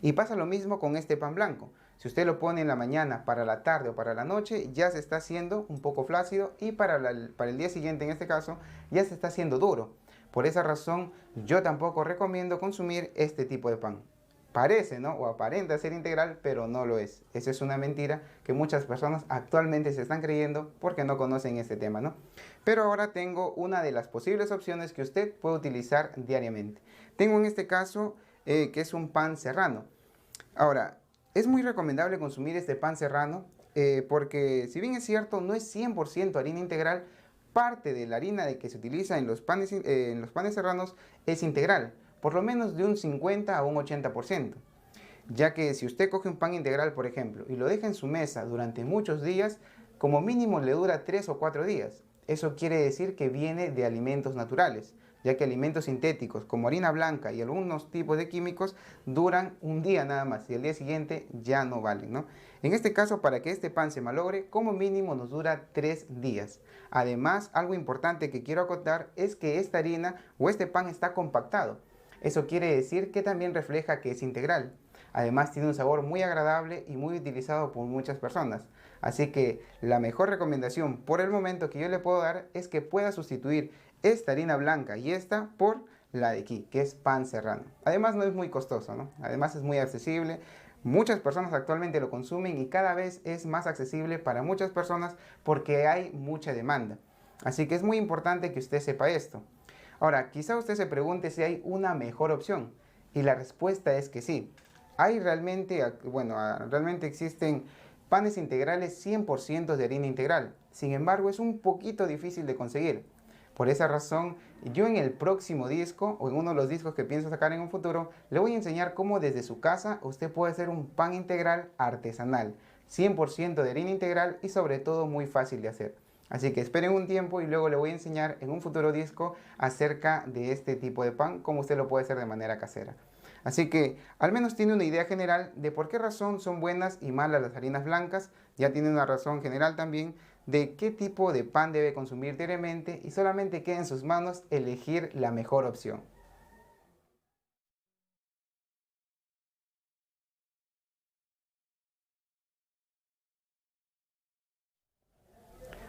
Y pasa lo mismo con este pan blanco. Si usted lo pone en la mañana, para la tarde o para la noche, ya se está haciendo un poco flácido y para el día siguiente, en este caso, ya se está haciendo duro. Por esa razón, yo tampoco recomiendo consumir este tipo de pan. Parece, ¿no? O aparenta ser integral, pero no lo es. Esa es una mentira que muchas personas actualmente se están creyendo porque no conocen este tema, ¿no? Pero ahora tengo una de las posibles opciones que usted puede utilizar diariamente. Tengo en este caso que es un pan serrano. Ahora, es muy recomendable consumir este pan serrano porque si bien es cierto, no es 100% harina integral, parte de la harina de que se utiliza en los panes serranos es integral, por lo menos de un 50 a un 80%. Ya que si usted coge un pan integral, por ejemplo, y lo deja en su mesa durante muchos días, como mínimo le dura 3 o 4 días. Eso quiere decir que viene de alimentos naturales, ya que alimentos sintéticos como harina blanca y algunos tipos de químicos duran un día nada más y al día siguiente ya no valen, ¿no? En este caso, para que este pan se malogre, como mínimo nos dura 3 días. Además, algo importante que quiero acotar es que esta harina o este pan está compactado. Eso quiere decir que también refleja que es integral. Además tiene un sabor muy agradable y muy utilizado por muchas personas. Así que la mejor recomendación por el momento que yo le puedo dar es que pueda sustituir esta harina blanca y esta por la de aquí, que es pan serrano. Además no es muy costoso, ¿no? Además es muy accesible. Muchas personas actualmente lo consumen y cada vez es más accesible para muchas personas porque hay mucha demanda. Así que es muy importante que usted sepa esto. Ahora, quizá usted se pregunte si hay una mejor opción y la respuesta es que sí. Hay realmente, realmente existen panes integrales 100% de harina integral. Sin embargo, es un poquito difícil de conseguir. Por esa razón, yo en el próximo disco o en uno de los discos que pienso sacar en un futuro, le voy a enseñar cómo desde su casa usted puede hacer un pan integral artesanal, 100% de harina integral y sobre todo muy fácil de hacer. Así que esperen un tiempo y luego le voy a enseñar en un futuro disco acerca de este tipo de pan, cómo usted lo puede hacer de manera casera. Así que al menos tiene una idea general de por qué razón son buenas y malas las harinas blancas, ya tiene una razón general también de qué tipo de pan debe consumir diariamente y solamente queda en sus manos elegir la mejor opción.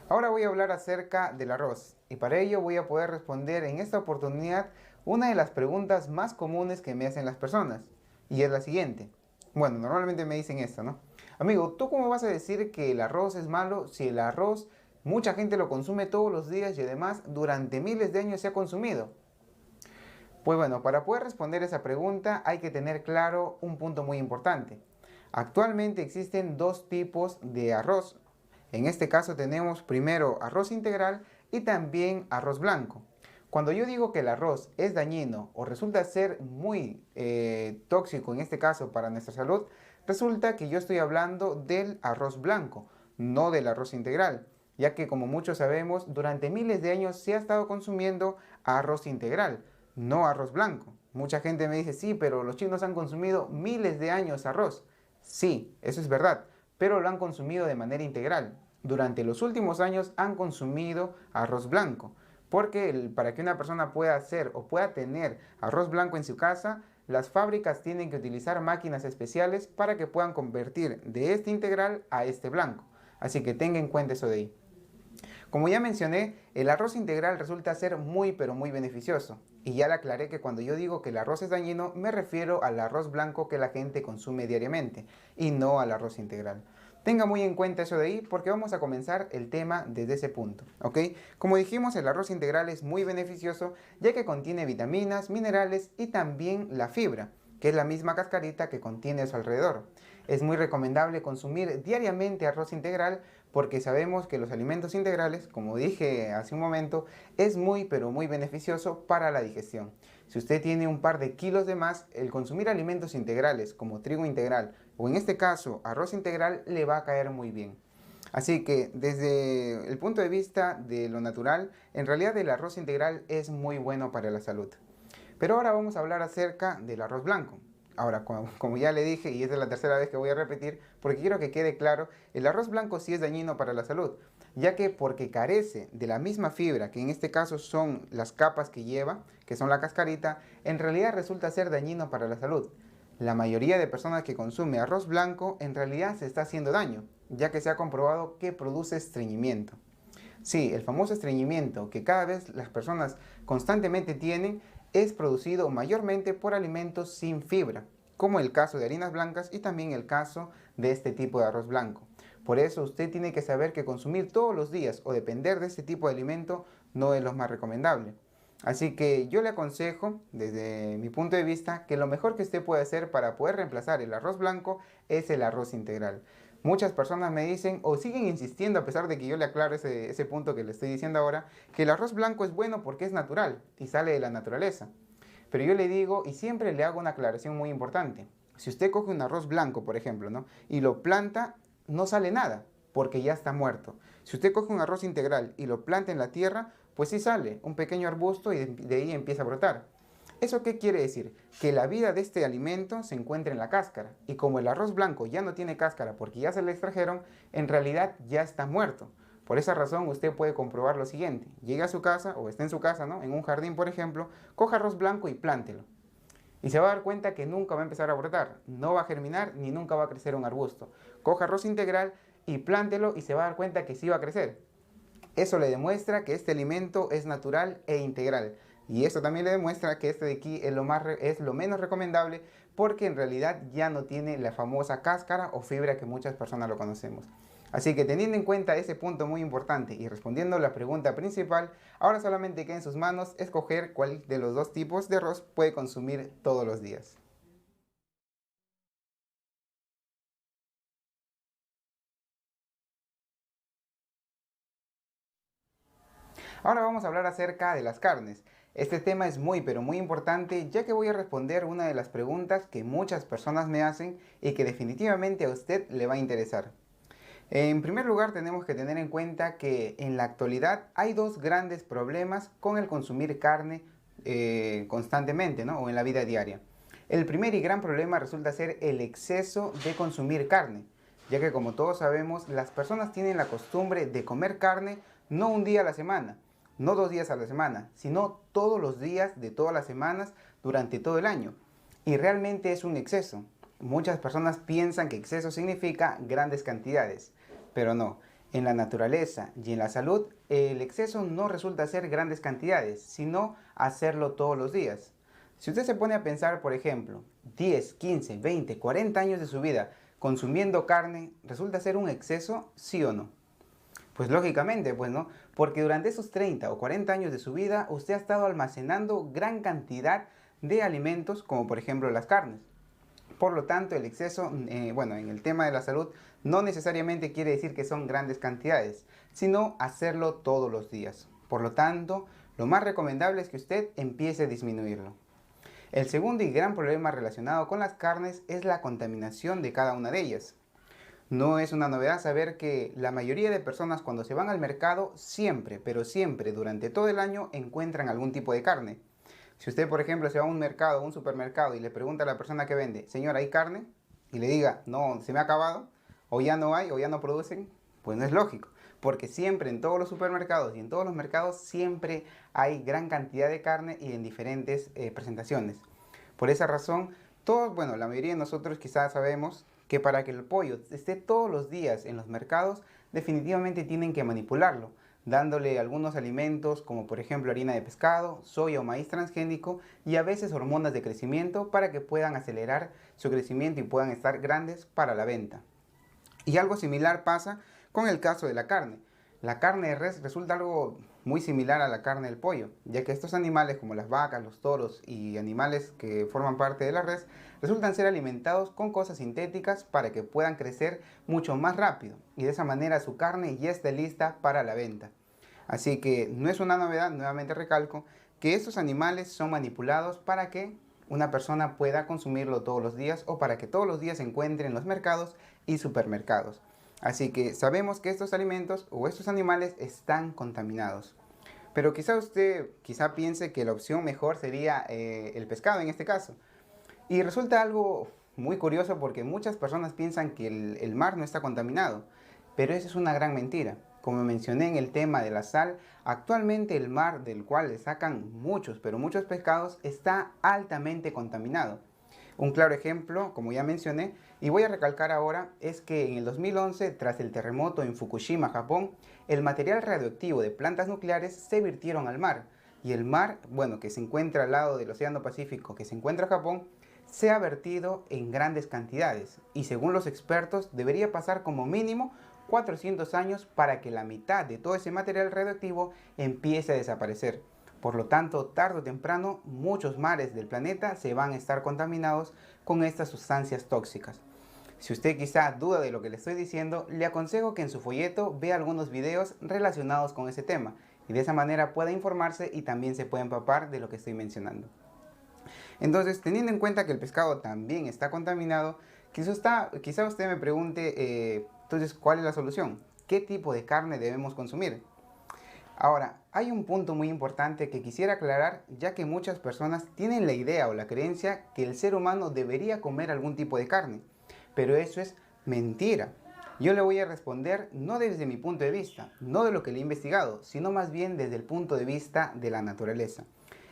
Ahora voy a hablar acerca del arroz y para ello voy a poder responder en esta oportunidad una de las preguntas más comunes que me hacen las personas y es la siguiente. Bueno, normalmente me dicen esto, ¿no? Amigo, ¿tú cómo vas a decir que el arroz es malo si el arroz mucha gente lo consume todos los días y además durante miles de años se ha consumido? Pues bueno, para poder responder esa pregunta hay que tener claro un punto muy importante. Actualmente existen dos tipos de arroz. En este caso tenemos primero arroz integral y también arroz blanco. Cuando yo digo que el arroz es dañino o resulta ser muy tóxico en este caso para nuestra salud, resulta que yo estoy hablando del arroz blanco, no del arroz integral, ya que como muchos sabemos, durante miles de años se ha estado consumiendo arroz integral, no arroz blanco. Mucha gente me dice, sí, pero los chinos han consumido miles de años arroz. Sí, eso es verdad, pero lo han consumido de manera integral. Durante los últimos años han consumido arroz blanco, porque para que una persona pueda hacer o pueda tener arroz blanco en su casa, las fábricas tienen que utilizar máquinas especiales para que puedan convertir de este integral a este blanco. Así que tenga en cuenta eso de ahí. Como ya mencioné, el arroz integral resulta ser muy pero muy beneficioso. Y ya le aclaré que cuando yo digo que el arroz es dañino, me refiero al arroz blanco que la gente consume diariamente y no al arroz integral. Tenga muy en cuenta eso de ahí porque vamos a comenzar el tema desde ese punto, ¿ok? Como dijimos, el arroz integral es muy beneficioso ya que contiene vitaminas, minerales y también la fibra. que es la misma cascarita que contiene a su alrededor. Es muy recomendable consumir diariamente arroz integral porque sabemos que los alimentos integrales, como dije hace un momento, es muy pero muy beneficioso para la digestión. Si usted tiene un par de kilos de más, el consumir alimentos integrales como trigo integral o en este caso arroz integral le va a caer muy bien. Así que desde el punto de vista de lo natural, en realidad el arroz integral es muy bueno para la salud. Pero ahora vamos a hablar acerca del arroz blanco. Ahora, como ya le dije, y esta es la tercera vez que voy a repetir, porque quiero que quede claro, el arroz blanco sí es dañino para la salud, ya que porque carece de la misma fibra, que en este caso son las capas que lleva, que son la cascarita, en realidad resulta ser dañino para la salud. La mayoría de personas que consume arroz blanco en realidad se está haciendo daño, ya que se ha comprobado que produce estreñimiento. Sí, el famoso estreñimiento que cada vez las personas constantemente tienen es producido mayormente por alimentos sin fibra, como el caso de harinas blancas y también el caso de este tipo de arroz blanco. Por eso usted tiene que saber que consumir todos los días o depender de este tipo de alimento no es lo más recomendable. Así que yo le aconsejo, desde mi punto de vista, que lo mejor que usted puede hacer para poder reemplazar el arroz blanco es el arroz integral. Muchas personas me dicen o siguen insistiendo, a pesar de que yo le aclaro ese punto que le estoy diciendo ahora, que el arroz blanco es bueno porque es natural y sale de la naturaleza. Pero yo le digo y siempre le hago una aclaración muy importante. Si usted coge un arroz blanco, por ejemplo, ¿no?, y lo planta, no sale nada porque ya está muerto. Si usted coge un arroz integral y lo planta en la tierra, pues sí sale un pequeño arbusto y de ahí empieza a brotar. ¿Eso qué quiere decir? Que la vida de este alimento se encuentra en la cáscara y como el arroz blanco ya no tiene cáscara porque ya se le extrajeron, en realidad ya está muerto. Por esa razón usted puede comprobar lo siguiente: llegue a su casa o esté en su casa, ¿no?, en un jardín por ejemplo, coja arroz blanco y plántelo. Y se va a dar cuenta que nunca va a empezar a brotar, no va a germinar ni nunca va a crecer un arbusto. Coja arroz integral y plántelo y se va a dar cuenta que sí va a crecer. Eso le demuestra que este alimento es natural e integral. Y esto también le demuestra que este de aquí es lo menos recomendable porque en realidad ya no tiene la famosa cáscara o fibra que muchas personas lo conocemos. Así que teniendo en cuenta ese punto muy importante y respondiendo a la pregunta principal, ahora solamente queda en sus manos escoger cuál de los dos tipos de arroz puede consumir todos los días. Ahora vamos a hablar acerca de las carnes. Este tema es muy pero muy importante ya que voy a responder una de las preguntas que muchas personas me hacen y que definitivamente a usted le va a interesar. En primer lugar tenemos que tener en cuenta que en la actualidad hay dos grandes problemas con el consumir carne constantemente, ¿no?, o en la vida diaria. El primer y gran problema resulta ser el exceso de consumir carne, ya que como todos sabemos las personas tienen la costumbre de comer carne no un día a la semana, no 2 días a la semana, sino todos los días de todas las semanas durante todo el año. Y realmente es un exceso. Muchas personas piensan que exceso significa grandes cantidades, pero no. En la naturaleza y en la salud, el exceso no resulta ser grandes cantidades, sino hacerlo todos los días. Si usted se pone a pensar, por ejemplo, 10, 15, 20, 40 años de su vida consumiendo carne, ¿resulta ser un exceso, sí o no? Pues lógicamente, pues no, porque durante esos 30 o 40 años de su vida usted ha estado almacenando gran cantidad de alimentos como por ejemplo las carnes. Por lo tanto, el exceso, en el tema de la salud, no necesariamente quiere decir que son grandes cantidades, sino hacerlo todos los días. Por lo tanto, lo más recomendable es que usted empiece a disminuirlo. El segundo y gran problema relacionado con las carnes es la contaminación de cada una de ellas. No es una novedad saber que la mayoría de personas cuando se van al mercado siempre, pero siempre durante todo el año encuentran algún tipo de carne. Si usted, por ejemplo, se va a un mercado, a un supermercado y le pregunta a la persona que vende: señor, ¿hay carne? Y le diga: no, se me ha acabado, o ya no hay, o ya no producen, pues no es lógico. Porque siempre en todos los supermercados y en todos los mercados siempre hay gran cantidad de carne y en diferentes presentaciones. Por esa razón, la mayoría de nosotros quizás sabemos que para que el pollo esté todos los días en los mercados, definitivamente tienen que manipularlo, dándole algunos alimentos como por ejemplo harina de pescado, soya o maíz transgénico y a veces hormonas de crecimiento para que puedan acelerar su crecimiento y puedan estar grandes para la venta. Y algo similar pasa con el caso de la carne. la carne de res resulta algo muy similar a la carne del pollo, ya que estos animales como las vacas, los toros y animales que forman parte de la res resultan ser alimentados con cosas sintéticas para que puedan crecer mucho más rápido y de esa manera su carne ya esté lista para la venta. Así que no es una novedad, nuevamente recalco, que estos animales son manipulados para que una persona pueda consumirlo todos los días o para que todos los días se encuentre en los mercados y supermercados. Así que sabemos que estos alimentos o estos animales están contaminados. Pero quizá usted piense que la opción mejor sería el pescado en este caso. Y resulta algo muy curioso porque muchas personas piensan que el mar no está contaminado, pero eso es una gran mentira. Como mencioné en el tema de la sal, actualmente el mar del cual le sacan muchos, pero muchos pescados, está altamente contaminado. Un claro ejemplo, como ya mencioné, y voy a recalcar ahora, es que en el 2011, tras el terremoto en Fukushima, Japón, el material radioactivo de plantas nucleares se virtieron al mar. Y el mar, bueno, que se encuentra al lado del Océano Pacífico, que se encuentra en Japón, se ha vertido en grandes cantidades. Y según los expertos, debería pasar como mínimo 400 años para que la mitad de todo ese material radioactivo empiece a desaparecer. Por lo tanto, tarde o temprano, muchos mares del planeta se van a estar contaminados con estas sustancias tóxicas. Si usted quizá duda de lo que le estoy diciendo, le aconsejo que en su folleto vea algunos videos relacionados con ese tema y de esa manera pueda informarse y también se pueda empapar de lo que estoy mencionando. Entonces, teniendo en cuenta que el pescado también está contaminado, quizá usted me pregunte, entonces, ¿cuál es la solución? ¿Qué tipo de carne debemos consumir? Ahora, hay un punto muy importante que quisiera aclarar, ya que muchas personas tienen la idea o la creencia que el ser humano debería comer algún tipo de carne, pero eso es mentira. Yo le voy a responder no desde mi punto de vista, no de lo que le he investigado, sino más bien desde el punto de vista de la naturaleza.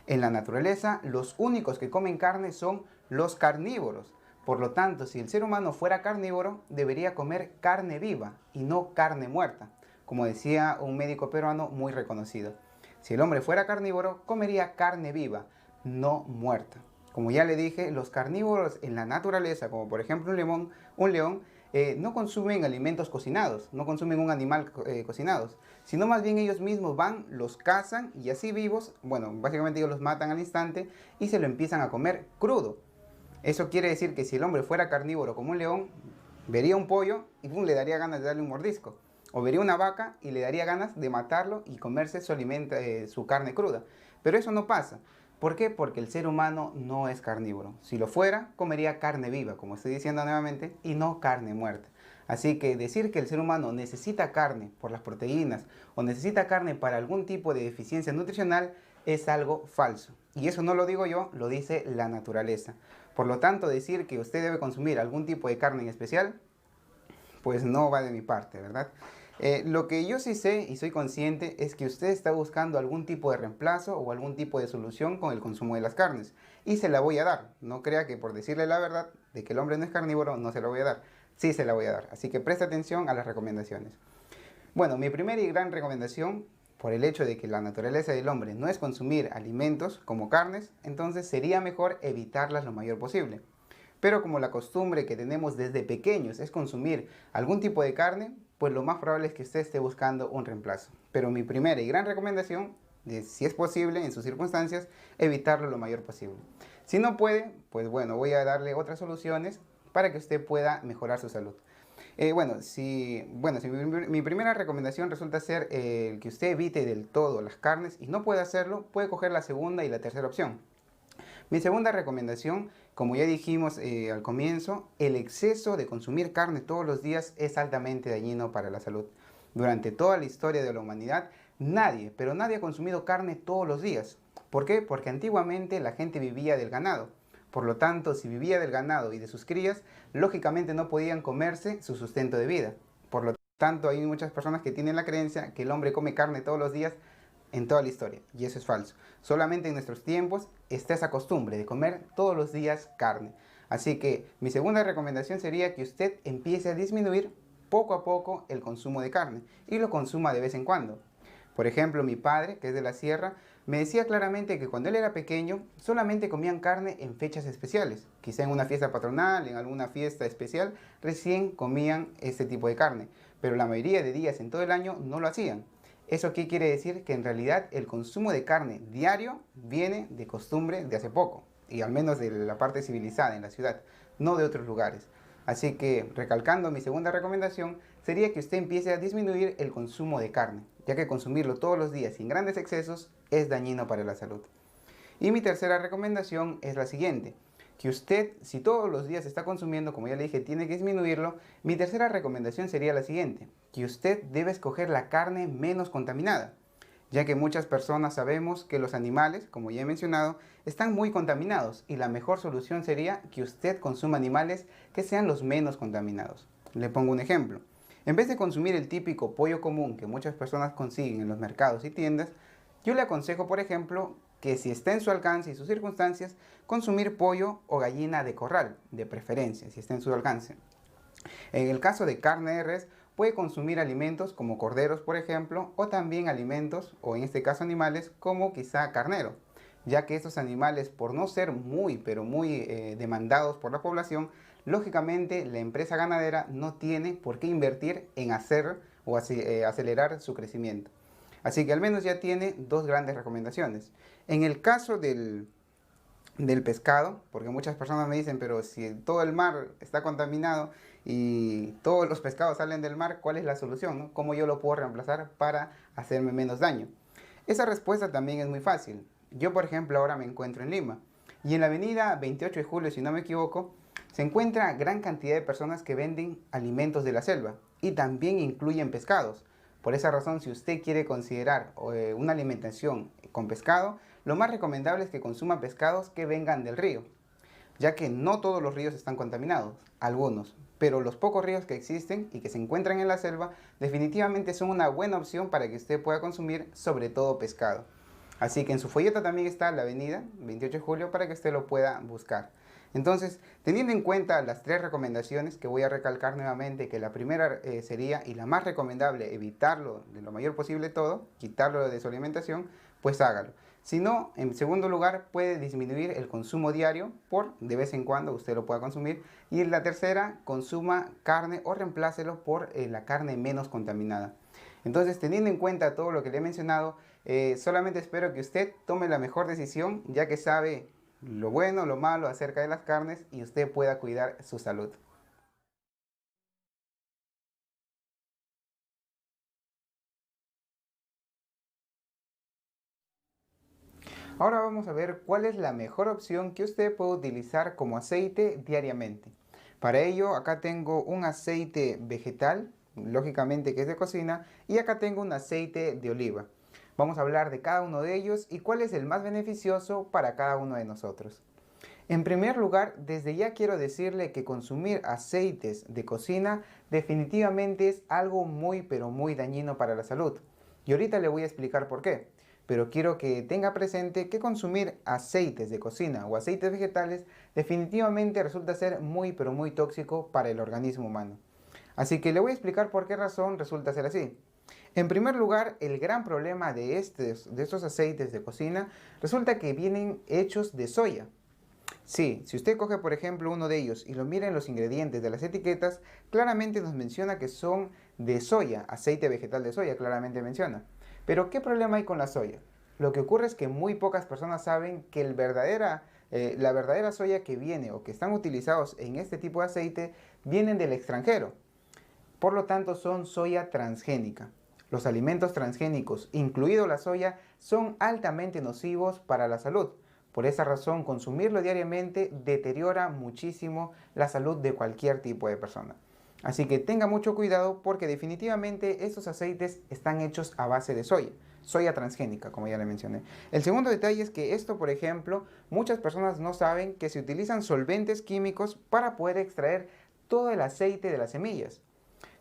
En la naturaleza, los únicos que comen carne son los carnívoros. Por lo tanto, si el ser humano fuera carnívoro, debería comer carne viva y no carne muerta, como decía un médico peruano muy reconocido. Si el hombre fuera carnívoro, comería carne viva, no muerta. Como ya le dije, los carnívoros en la naturaleza, como por ejemplo un león, no consumen alimentos cocinados, no consumen un animal cocinados, sino más bien ellos mismos van, los cazan y así vivos, bueno, básicamente ellos los matan al instante y se lo empiezan a comer crudo. Eso quiere decir que si el hombre fuera carnívoro como un león, vería un pollo y le daría ganas de darle un mordisco. O vería una vaca y le daría ganas de matarlo y comerse su carne cruda. Pero eso no pasa. ¿Por qué? Porque el ser humano no es carnívoro. Si lo fuera, comería carne viva, como estoy diciendo nuevamente, y no carne muerta. Así que decir que el ser humano necesita carne por las proteínas o necesita carne para algún tipo de deficiencia nutricional es algo falso. Y eso no lo digo yo, lo dice la naturaleza. Por lo tanto, decir que usted debe consumir algún tipo de carne en especial, pues no va de mi parte, ¿verdad? Lo que yo sí sé y soy consciente es que usted está buscando algún tipo de reemplazo o algún tipo de solución con el consumo de las carnes. Y se la voy a dar. No crea que por decirle la verdad de que el hombre no es carnívoro, no se la voy a dar. Sí se la voy a dar. Así que preste atención a las recomendaciones. Bueno, mi primera y gran recomendación, por el hecho de que la naturaleza del hombre no es consumir alimentos como carnes, entonces sería mejor evitarlas lo mayor posible. Pero como la costumbre que tenemos desde pequeños es consumir algún tipo de carne, pues lo más probable es que usted esté buscando un reemplazo. Pero mi primera y gran recomendación, si es posible en sus circunstancias, evitarlo lo mayor posible. Si no puede, pues bueno, voy a darle otras soluciones para que usted pueda mejorar su salud. Si mi primera recomendación resulta ser que usted evite del todo las carnes y no puede hacerlo, puede coger la segunda y la tercera opción. Mi segunda recomendación, como ya dijimos al comienzo, el exceso de consumir carne todos los días es altamente dañino para la salud. Durante toda la historia de la humanidad, nadie, pero nadie ha consumido carne todos los días. ¿Por qué? Porque antiguamente la gente vivía del ganado. Por lo tanto, si vivía del ganado y de sus crías, lógicamente no podían comerse su sustento de vida. Por lo tanto, hay muchas personas que tienen la creencia que el hombre come carne todos los días en toda la historia, y eso es falso. Solamente en nuestros tiempos está esa costumbre de comer todos los días carne. Así que mi segunda recomendación sería que usted empiece a disminuir poco a poco el consumo de carne y lo consuma de vez en cuando. Por ejemplo, mi padre, que es de la sierra, me decía claramente que cuando él era pequeño solamente comían carne en fechas especiales. Quizá en una fiesta patronal, en alguna fiesta especial, recién comían este tipo de carne. pero la mayoría de días en todo el año no lo hacían. ¿Eso qué quiere decir? Que en realidad el consumo de carne diario viene de costumbre de hace poco, y al menos de la parte civilizada en la ciudad, no de otros lugares. Así que, recalcando, mi segunda recomendación sería que usted empiece a disminuir el consumo de carne, ya que consumirlo todos los días sin grandes excesos es dañino para la salud. Y mi tercera recomendación es la siguiente: que usted, si todos los días está consumiendo, como ya le dije, tiene que disminuirlo. Mi tercera recomendación sería la siguiente: que usted debe escoger la carne menos contaminada, ya que muchas personas sabemos que los animales, como ya he mencionado, están muy contaminados, y la mejor solución sería que usted consuma animales que sean los menos contaminados. Le pongo un ejemplo. En vez de consumir el típico pollo común que muchas personas consiguen en los mercados y tiendas, yo le aconsejo, por ejemplo, que si está en su alcance y sus circunstancias, consumir pollo o gallina de corral, de preferencia, si está en su alcance. En el caso de carne de res, puede consumir alimentos como corderos, por ejemplo, o también alimentos, o en este caso animales, como quizá carnero, ya que estos animales, por no ser muy, pero muy demandados por la población, lógicamente la empresa ganadera no tiene por qué invertir en hacer o acelerar su crecimiento. Así que al menos ya tiene dos grandes recomendaciones. En el caso del pescado, porque muchas personas me dicen, pero si todo el mar está contaminado y todos los pescados salen del mar, ¿cuál es la solución, no? ¿Cómo yo lo puedo reemplazar para hacerme menos daño? Esa respuesta también es muy fácil. Yo, por ejemplo, ahora me encuentro en Lima, y en la avenida 28 de julio, si no me equivoco, se encuentra gran cantidad de personas que venden alimentos de la selva, y también incluyen pescados. Por esa razón, si usted quiere considerar una alimentación con pescado, lo más recomendable es que consuma pescados que vengan del río, ya que no todos los ríos están contaminados, algunos, pero los pocos ríos que existen y que se encuentran en la selva definitivamente son una buena opción para que usted pueda consumir sobre todo pescado. Así que en su folleto también está la avenida 28 de julio para que usted lo pueda buscar. Entonces, teniendo en cuenta las tres recomendaciones, que voy a recalcar nuevamente, que la primera sería, y la más recomendable, evitarlo de lo mayor posible todo, quitarlo de su alimentación, pues hágalo. Si no, en segundo lugar, puede disminuir el consumo diario por de vez en cuando usted lo pueda consumir. Y en la tercera, consuma carne o reemplácelo por la carne menos contaminada. Entonces, teniendo en cuenta todo lo que le he mencionado, solamente espero que usted tome la mejor decisión, ya que sabe lo bueno, lo malo acerca de las carnes, y usted pueda cuidar su salud. Ahora vamos a ver cuál es la mejor opción que usted puede utilizar como aceite diariamente. Para ello, acá tengo un aceite vegetal, lógicamente que es de cocina, y acá tengo un aceite de oliva. Vamos a hablar de cada uno de ellos y cuál es el más beneficioso para cada uno de nosotros. En primer lugar, desde ya quiero decirle que consumir aceites de cocina definitivamente es algo muy pero muy dañino para la salud. Y ahorita le voy a explicar por qué. Pero quiero que tenga presente que consumir aceites de cocina o aceites vegetales definitivamente resulta ser muy pero muy tóxico para el organismo humano. Así que le voy a explicar por qué razón resulta ser así. En primer lugar, el gran problema de estos aceites de cocina resulta que vienen hechos de soya. Sí, si usted coge por ejemplo uno de ellos y lo mira en los ingredientes de las etiquetas, claramente nos menciona que son de soya, aceite vegetal de soya, claramente menciona. Pero ¿qué problema hay con la soya? Lo que ocurre es que muy pocas personas saben que la verdadera soya que viene o que están utilizados en este tipo de aceite vienen del extranjero. Por lo tanto, son soya transgénica. Los alimentos transgénicos, incluido la soya, son altamente nocivos para la salud. Por esa razón, consumirlo diariamente deteriora muchísimo la salud de cualquier tipo de persona. Así que tenga mucho cuidado, porque definitivamente estos aceites están hechos a base de soya, soya transgénica, como ya le mencioné. El segundo detalle es que esto, por ejemplo, muchas personas no saben que se utilizan solventes químicos para poder extraer todo el aceite de las semillas.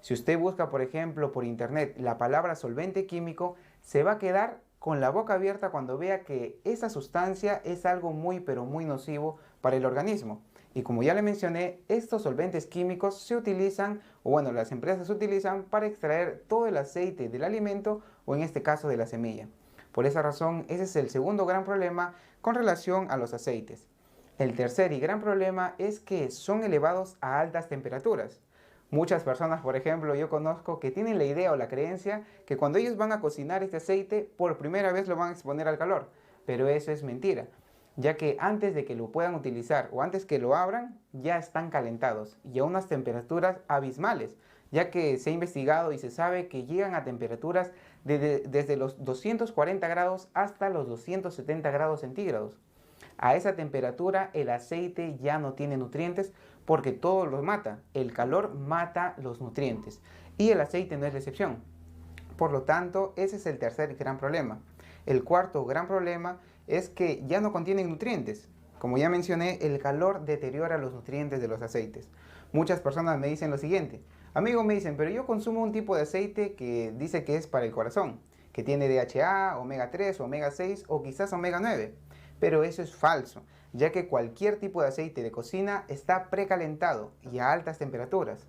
Si usted busca, por ejemplo, por internet la palabra solvente químico, se va a quedar con la boca abierta cuando vea que esa sustancia es algo muy pero muy nocivo para el organismo. Y como ya le mencioné, estos solventes químicos se utilizan, o bueno, las empresas utilizan para extraer todo el aceite del alimento, o en este caso de la semilla. Por esa razón, ese es el segundo gran problema con relación a los aceites. El tercer y gran problema es que son elevados a altas temperaturas. Muchas personas, por ejemplo, yo conozco que tienen la idea o la creencia que cuando ellos van a cocinar este aceite, por primera vez lo van a exponer al calor. Pero eso es mentira, ya que antes de que lo puedan utilizar o antes que lo abran, ya están calentados y a unas temperaturas abismales, ya que se ha investigado y se sabe que llegan a temperaturas desde los 240 grados hasta los 270 grados centígrados. A esa temperatura el aceite ya no tiene nutrientes porque todo los mata. El calor mata los nutrientes y el aceite no es la excepción. Por lo tanto, ese es el tercer gran problema. El cuarto gran problema es que ya no contienen nutrientes. Como ya mencioné, el calor deteriora los nutrientes de los aceites. Muchas personas me dicen lo siguiente: amigo, me dicen, pero yo consumo un tipo de aceite que dice que es para el corazón, que tiene DHA, omega 3, omega 6 o quizás omega 9. Pero eso es falso, ya que cualquier tipo de aceite de cocina está precalentado y a altas temperaturas.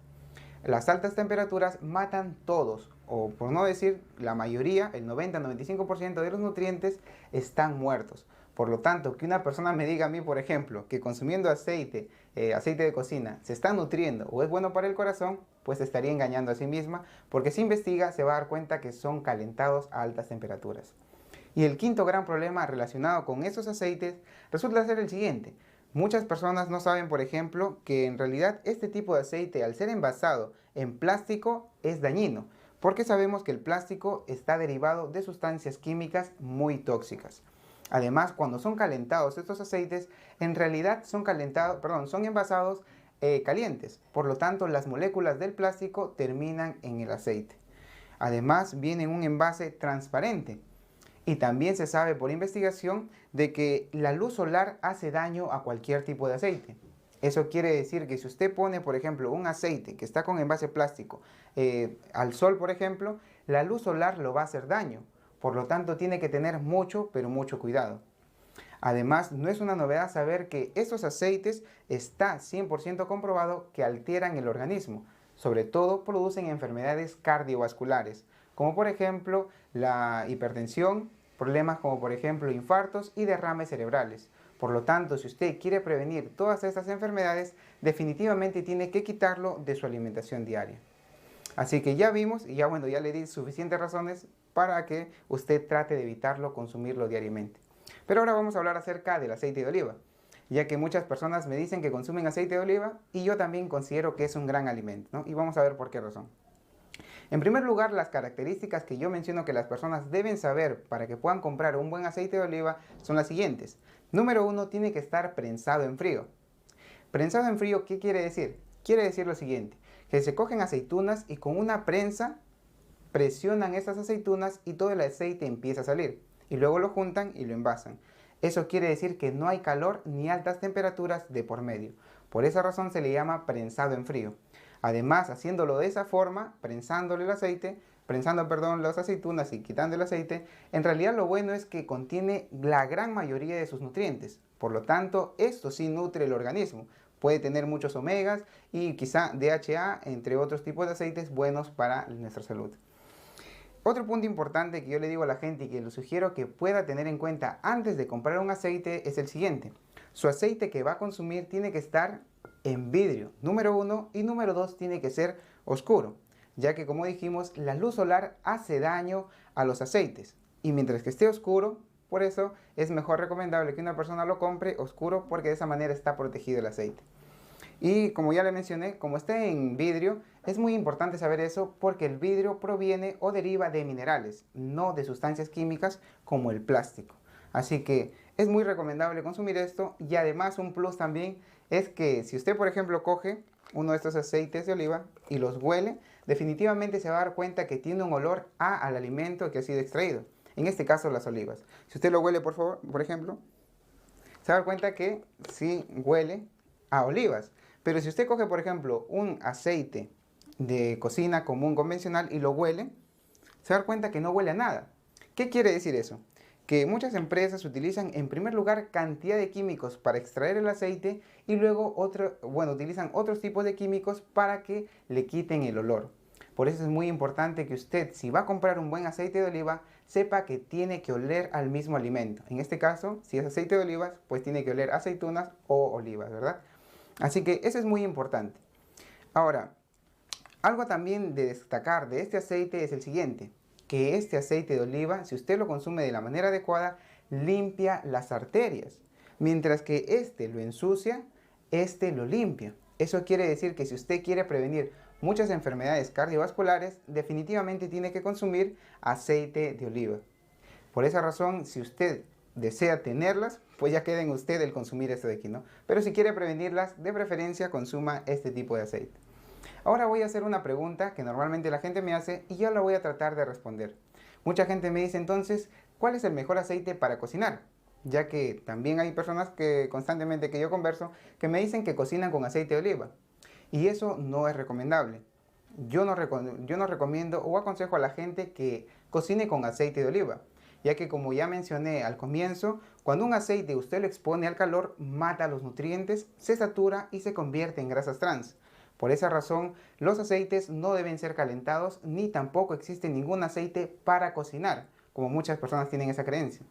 Las altas temperaturas matan todos, o por no decir la mayoría, el 90-95% de los nutrientes están muertos. Por lo tanto, que una persona me diga a mí, por ejemplo, que consumiendo aceite de cocina, se está nutriendo o es bueno para el corazón, pues estaría engañando a sí misma, porque si investiga se va a dar cuenta que son calentados a altas temperaturas. Y el quinto gran problema relacionado con esos aceites resulta ser el siguiente. Muchas personas no saben, por ejemplo, que en realidad este tipo de aceite, al ser envasado en plástico, es dañino, porque sabemos que el plástico está derivado de sustancias químicas muy tóxicas. Además, cuando son calentados estos aceites, en realidad son envasados calientes, por lo tanto las moléculas del plástico terminan en el aceite. Además, viene en un envase transparente. Y también se sabe por investigación de que la luz solar hace daño a cualquier tipo de aceite. Eso quiere decir que si usted pone, por ejemplo, un aceite que está con envase plástico al sol, por ejemplo, la luz solar lo va a hacer daño. Por lo tanto, tiene que tener mucho, pero mucho cuidado. Además, no es una novedad saber que estos aceites está 100% comprobado que alteran el organismo. Sobre todo producen enfermedades cardiovasculares, como por ejemplo la hipertensión, problemas como por ejemplo infartos y derrames cerebrales. Por lo tanto, si usted quiere prevenir todas estas enfermedades, definitivamente tiene que quitarlo de su alimentación diaria. Así que ya vimos y ya le di suficientes razones para que usted trate de evitarlo, consumirlo diariamente. Pero ahora vamos a hablar acerca del aceite de oliva, ya que muchas personas me dicen que consumen aceite de oliva y yo también considero que es un gran alimento, ¿no? Y vamos a ver por qué razón. En primer lugar, las características que yo menciono que las personas deben saber para que puedan comprar un buen aceite de oliva son las siguientes. Número 1, tiene que estar prensado en frío. Prensado en frío, ¿qué quiere decir? Quiere decir lo siguiente, que se cogen aceitunas y con una prensa presionan estas aceitunas y todo el aceite empieza a salir. Y luego lo juntan y lo envasan. Eso quiere decir que no hay calor ni altas temperaturas de por medio. Por esa razón se le llama prensado en frío. Además, haciéndolo de esa forma, prensando las aceitunas y quitando el aceite, en realidad lo bueno es que contiene la gran mayoría de sus nutrientes. Por lo tanto, esto sí nutre el organismo. Puede tener muchos omegas y quizá DHA, entre otros tipos de aceites buenos para nuestra salud. Otro punto importante que yo le digo a la gente y que le sugiero que pueda tener en cuenta antes de comprar un aceite es el siguiente. Su aceite que va a consumir tiene que estar en vidrio, número 1, y número 2, tiene que ser oscuro, ya que como dijimos, la luz solar hace daño a los aceites y mientras que esté oscuro, por eso es mejor recomendable que una persona lo compre oscuro porque de esa manera está protegido el aceite. Y como ya le mencioné, como está en vidrio, es muy importante saber eso porque el vidrio proviene o deriva de minerales, no de sustancias químicas como el plástico. Así que es muy recomendable consumir esto y además un plus también es que si usted por ejemplo coge uno de estos aceites de oliva y los huele, definitivamente se va a dar cuenta que tiene un olor al alimento que ha sido extraído. En este caso las olivas. Si usted lo huele por ejemplo, se va a dar cuenta que sí huele a olivas. Pero si usted coge, por ejemplo, un aceite de cocina común convencional y lo huele, se va a dar cuenta que no huele a nada. ¿Qué quiere decir eso? Que muchas empresas utilizan en primer lugar cantidad de químicos para extraer el aceite y luego utilizan otros tipos de químicos para que le quiten el olor. Por eso es muy importante que usted, si va a comprar un buen aceite de oliva, sepa que tiene que oler al mismo alimento. En este caso, si es aceite de olivas, pues tiene que oler aceitunas o olivas, ¿verdad? Así que eso es muy importante. Ahora, Algo también de destacar de este aceite es el siguiente, que este aceite de oliva, si usted lo consume de la manera adecuada, limpia las arterias, mientras que este lo ensucia, este lo limpia. Eso quiere decir que si usted quiere prevenir muchas enfermedades cardiovasculares, definitivamente tiene que consumir aceite de oliva. Por esa razón, si usted desea tenerlas, pues ya queda en usted el consumir esto de aquí, ¿no? Pero si quiere prevenirlas, de preferencia consuma este tipo de aceite. Ahora voy a hacer una pregunta que normalmente la gente me hace y yo la voy a tratar de responder. Mucha gente me dice entonces, ¿cuál es el mejor aceite para cocinar? Ya que también hay personas que constantemente que yo converso que me dicen que cocinan con aceite de oliva. Y eso no es recomendable. Yo no recomiendo o aconsejo a la gente que cocine con aceite de oliva, ya que como ya mencioné al comienzo, cuando un aceite usted lo expone al calor, mata los nutrientes, se satura y se convierte en grasas trans. Por esa razón, los aceites no deben ser calentados ni tampoco existe ningún aceite para cocinar, como muchas personas tienen esa creencia.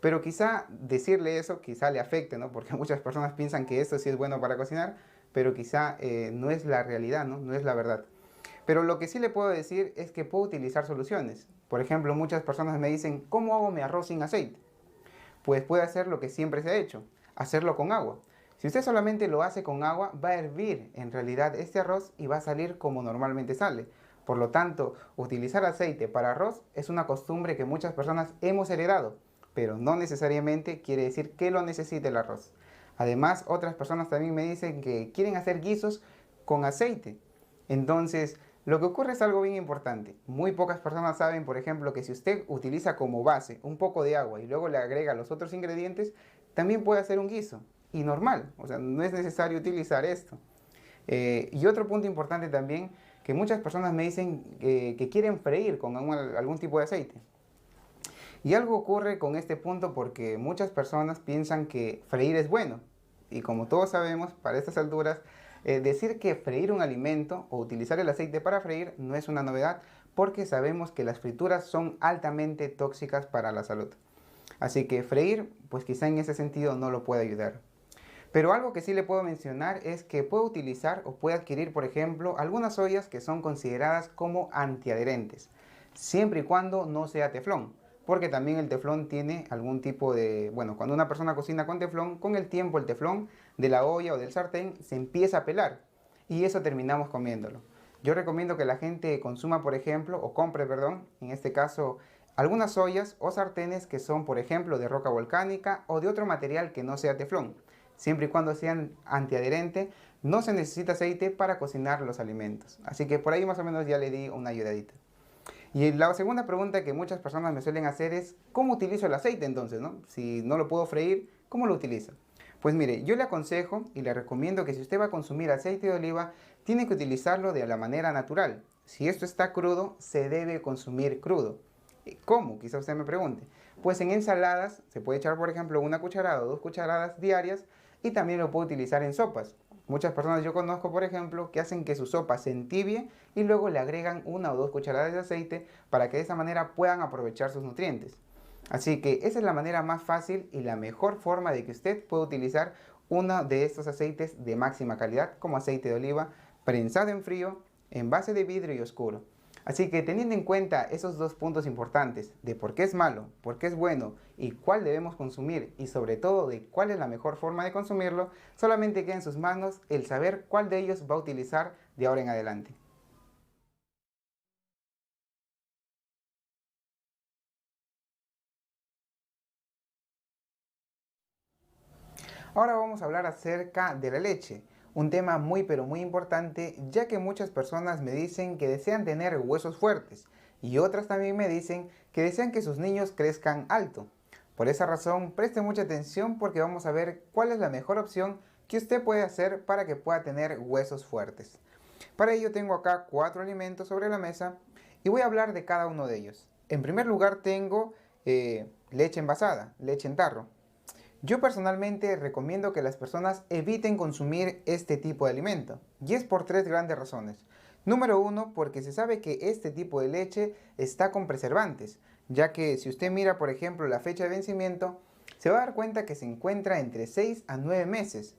Pero quizá decirle eso quizá le afecte, ¿no? Porque muchas personas piensan que esto sí es bueno para cocinar, pero quizá no es la realidad, ¿no? No es la verdad. Pero lo que sí le puedo decir es que puedo utilizar soluciones. Por ejemplo, muchas personas me dicen, ¿cómo hago mi arroz sin aceite? Pues puede hacer lo que siempre se ha hecho, hacerlo con agua. Si usted solamente lo hace con agua, va a hervir en realidad este arroz y va a salir como normalmente sale. Por lo tanto, utilizar aceite para arroz es una costumbre que muchas personas hemos heredado, pero no necesariamente quiere decir que lo necesite el arroz. Además, otras personas también me dicen que quieren hacer guisos con aceite. Entonces, lo que ocurre es algo bien importante. Muy pocas personas saben, por ejemplo, que si usted utiliza como base un poco de agua y luego le agrega los otros ingredientes, también puede hacer un guiso. Y normal, o sea, no es necesario utilizar esto. Y otro punto importante también, que muchas personas me dicen que quieren freír con algún tipo de aceite. Y algo ocurre con este punto porque muchas personas piensan que freír es bueno. Y como todos sabemos, para estas alturas, decir que freír un alimento o utilizar el aceite para freír no es una novedad porque sabemos que las frituras son altamente tóxicas para la salud. Así que freír, pues quizá en ese sentido no lo puede ayudar. Pero algo que sí le puedo mencionar es que puede utilizar o puede adquirir, por ejemplo, algunas ollas que son consideradas como antiadherentes, siempre y cuando no sea teflón, porque también el teflón tiene algún tipo de, bueno, cuando una persona cocina con teflón, con el tiempo el teflón de la olla o del sartén se empieza a pelar y eso terminamos comiéndolo. Yo recomiendo que la gente consuma, por ejemplo, o compre, perdón, en este caso, algunas ollas o sartenes que son, por ejemplo, de roca volcánica o de otro material que no sea teflón. Siempre y cuando sean antiadherentes, no se necesita aceite para cocinar los alimentos. Así que por ahí más o menos ya le di una ayudadita. Y la segunda pregunta que muchas personas me suelen hacer es, ¿cómo utilizo el aceite entonces, no? Si no lo puedo freír, ¿cómo lo utilizo? Pues mire, yo le aconsejo y le recomiendo que si usted va a consumir aceite de oliva, tiene que utilizarlo de la manera natural. Si esto está crudo, se debe consumir crudo. ¿Cómo? Quizá usted me pregunte. Pues en ensaladas se puede echar, por ejemplo, una cucharada o 2 cucharadas diarias y también lo puede utilizar en sopas. Muchas personas yo conozco, por ejemplo, que hacen que su sopa se entibie y luego le agregan 1 o 2 cucharadas de aceite para que de esa manera puedan aprovechar sus nutrientes. Así que esa es la manera más fácil y la mejor forma de que usted pueda utilizar uno de estos aceites de máxima calidad como aceite de oliva prensado en frío, en base de vidrio y oscuro. Así que teniendo en cuenta esos dos puntos importantes de por qué es malo, por qué es bueno y cuál debemos consumir y sobre todo de cuál es la mejor forma de consumirlo, solamente queda en sus manos el saber cuál de ellos va a utilizar de ahora en adelante. Ahora vamos a hablar acerca de la leche, un tema muy pero muy importante ya que muchas personas me dicen que desean tener huesos fuertes y otras también me dicen que desean que sus niños crezcan alto. Por esa razón, preste mucha atención porque vamos a ver cuál es la mejor opción que usted puede hacer para que pueda tener huesos fuertes. Para ello tengo acá 4 alimentos sobre la mesa y voy a hablar de cada uno de ellos. En primer lugar tengo leche envasada, leche en tarro. Yo personalmente recomiendo que las personas eviten consumir este tipo de alimento, y es por 3 grandes razones. Número 1, porque se sabe que este tipo de leche está con preservantes, ya que si usted mira por ejemplo la fecha de vencimiento, se va a dar cuenta que se encuentra entre 6 a 9 meses.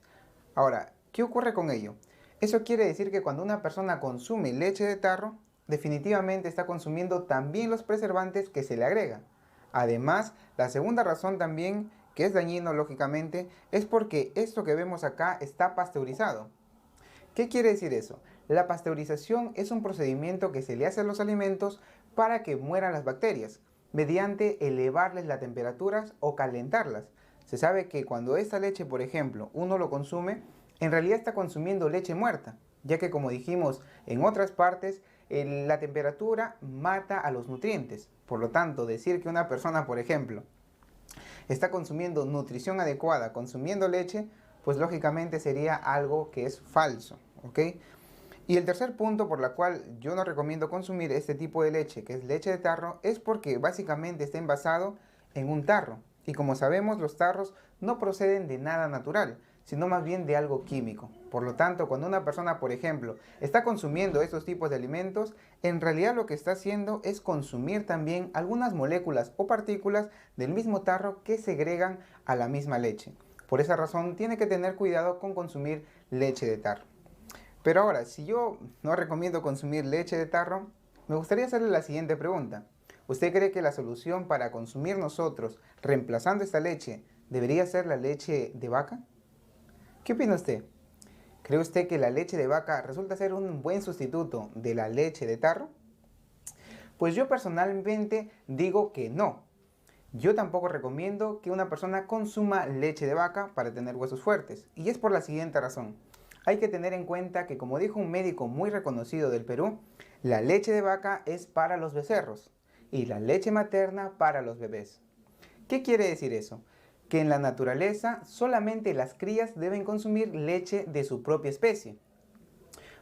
Ahora, ¿qué ocurre con ello? Eso quiere decir que cuando una persona consume leche de tarro, definitivamente está consumiendo también los preservantes que se le agregan. Además, la segunda razón también, que es dañino lógicamente, es porque esto que vemos acá está pasteurizado. ¿Qué quiere decir eso? La pasteurización es un procedimiento que se le hace a los alimentos para que mueran las bacterias, mediante elevarles las temperaturas o calentarlas. Se sabe que cuando esta leche, por ejemplo, uno lo consume, en realidad está consumiendo leche muerta, ya que como dijimos en otras partes, la temperatura mata a los nutrientes. Por lo tanto, decir que una persona, por ejemplo, está consumiendo nutrición adecuada, consumiendo leche, pues lógicamente sería algo que es falso, ¿ok? Y el tercer punto por la cual yo no recomiendo consumir este tipo de leche, que es leche de tarro, es porque básicamente está envasado en un tarro. Y como sabemos, los tarros no proceden de nada natural, sino más bien de algo químico. Por lo tanto, cuando una persona, por ejemplo, está consumiendo estos tipos de alimentos, en realidad lo que está haciendo es consumir también algunas moléculas o partículas del mismo tarro que segregan a la misma leche. Por esa razón, tiene que tener cuidado con consumir leche de tarro. Pero ahora, si yo no recomiendo consumir leche de tarro, me gustaría hacerle la siguiente pregunta. ¿Usted cree que la solución para consumir nosotros, reemplazando esta leche, debería ser la leche de vaca? ¿Qué opina usted? ¿Cree usted que la leche de vaca resulta ser un buen sustituto de la leche de tarro? Pues yo personalmente digo que no. Yo tampoco recomiendo que una persona consuma leche de vaca para tener huesos fuertes. Y es por la siguiente razón. Hay que tener en cuenta que, como dijo un médico muy reconocido del Perú, la leche de vaca es para los becerros y la leche materna para los bebés. ¿Qué quiere decir eso? Que en la naturaleza solamente las crías deben consumir leche de su propia especie.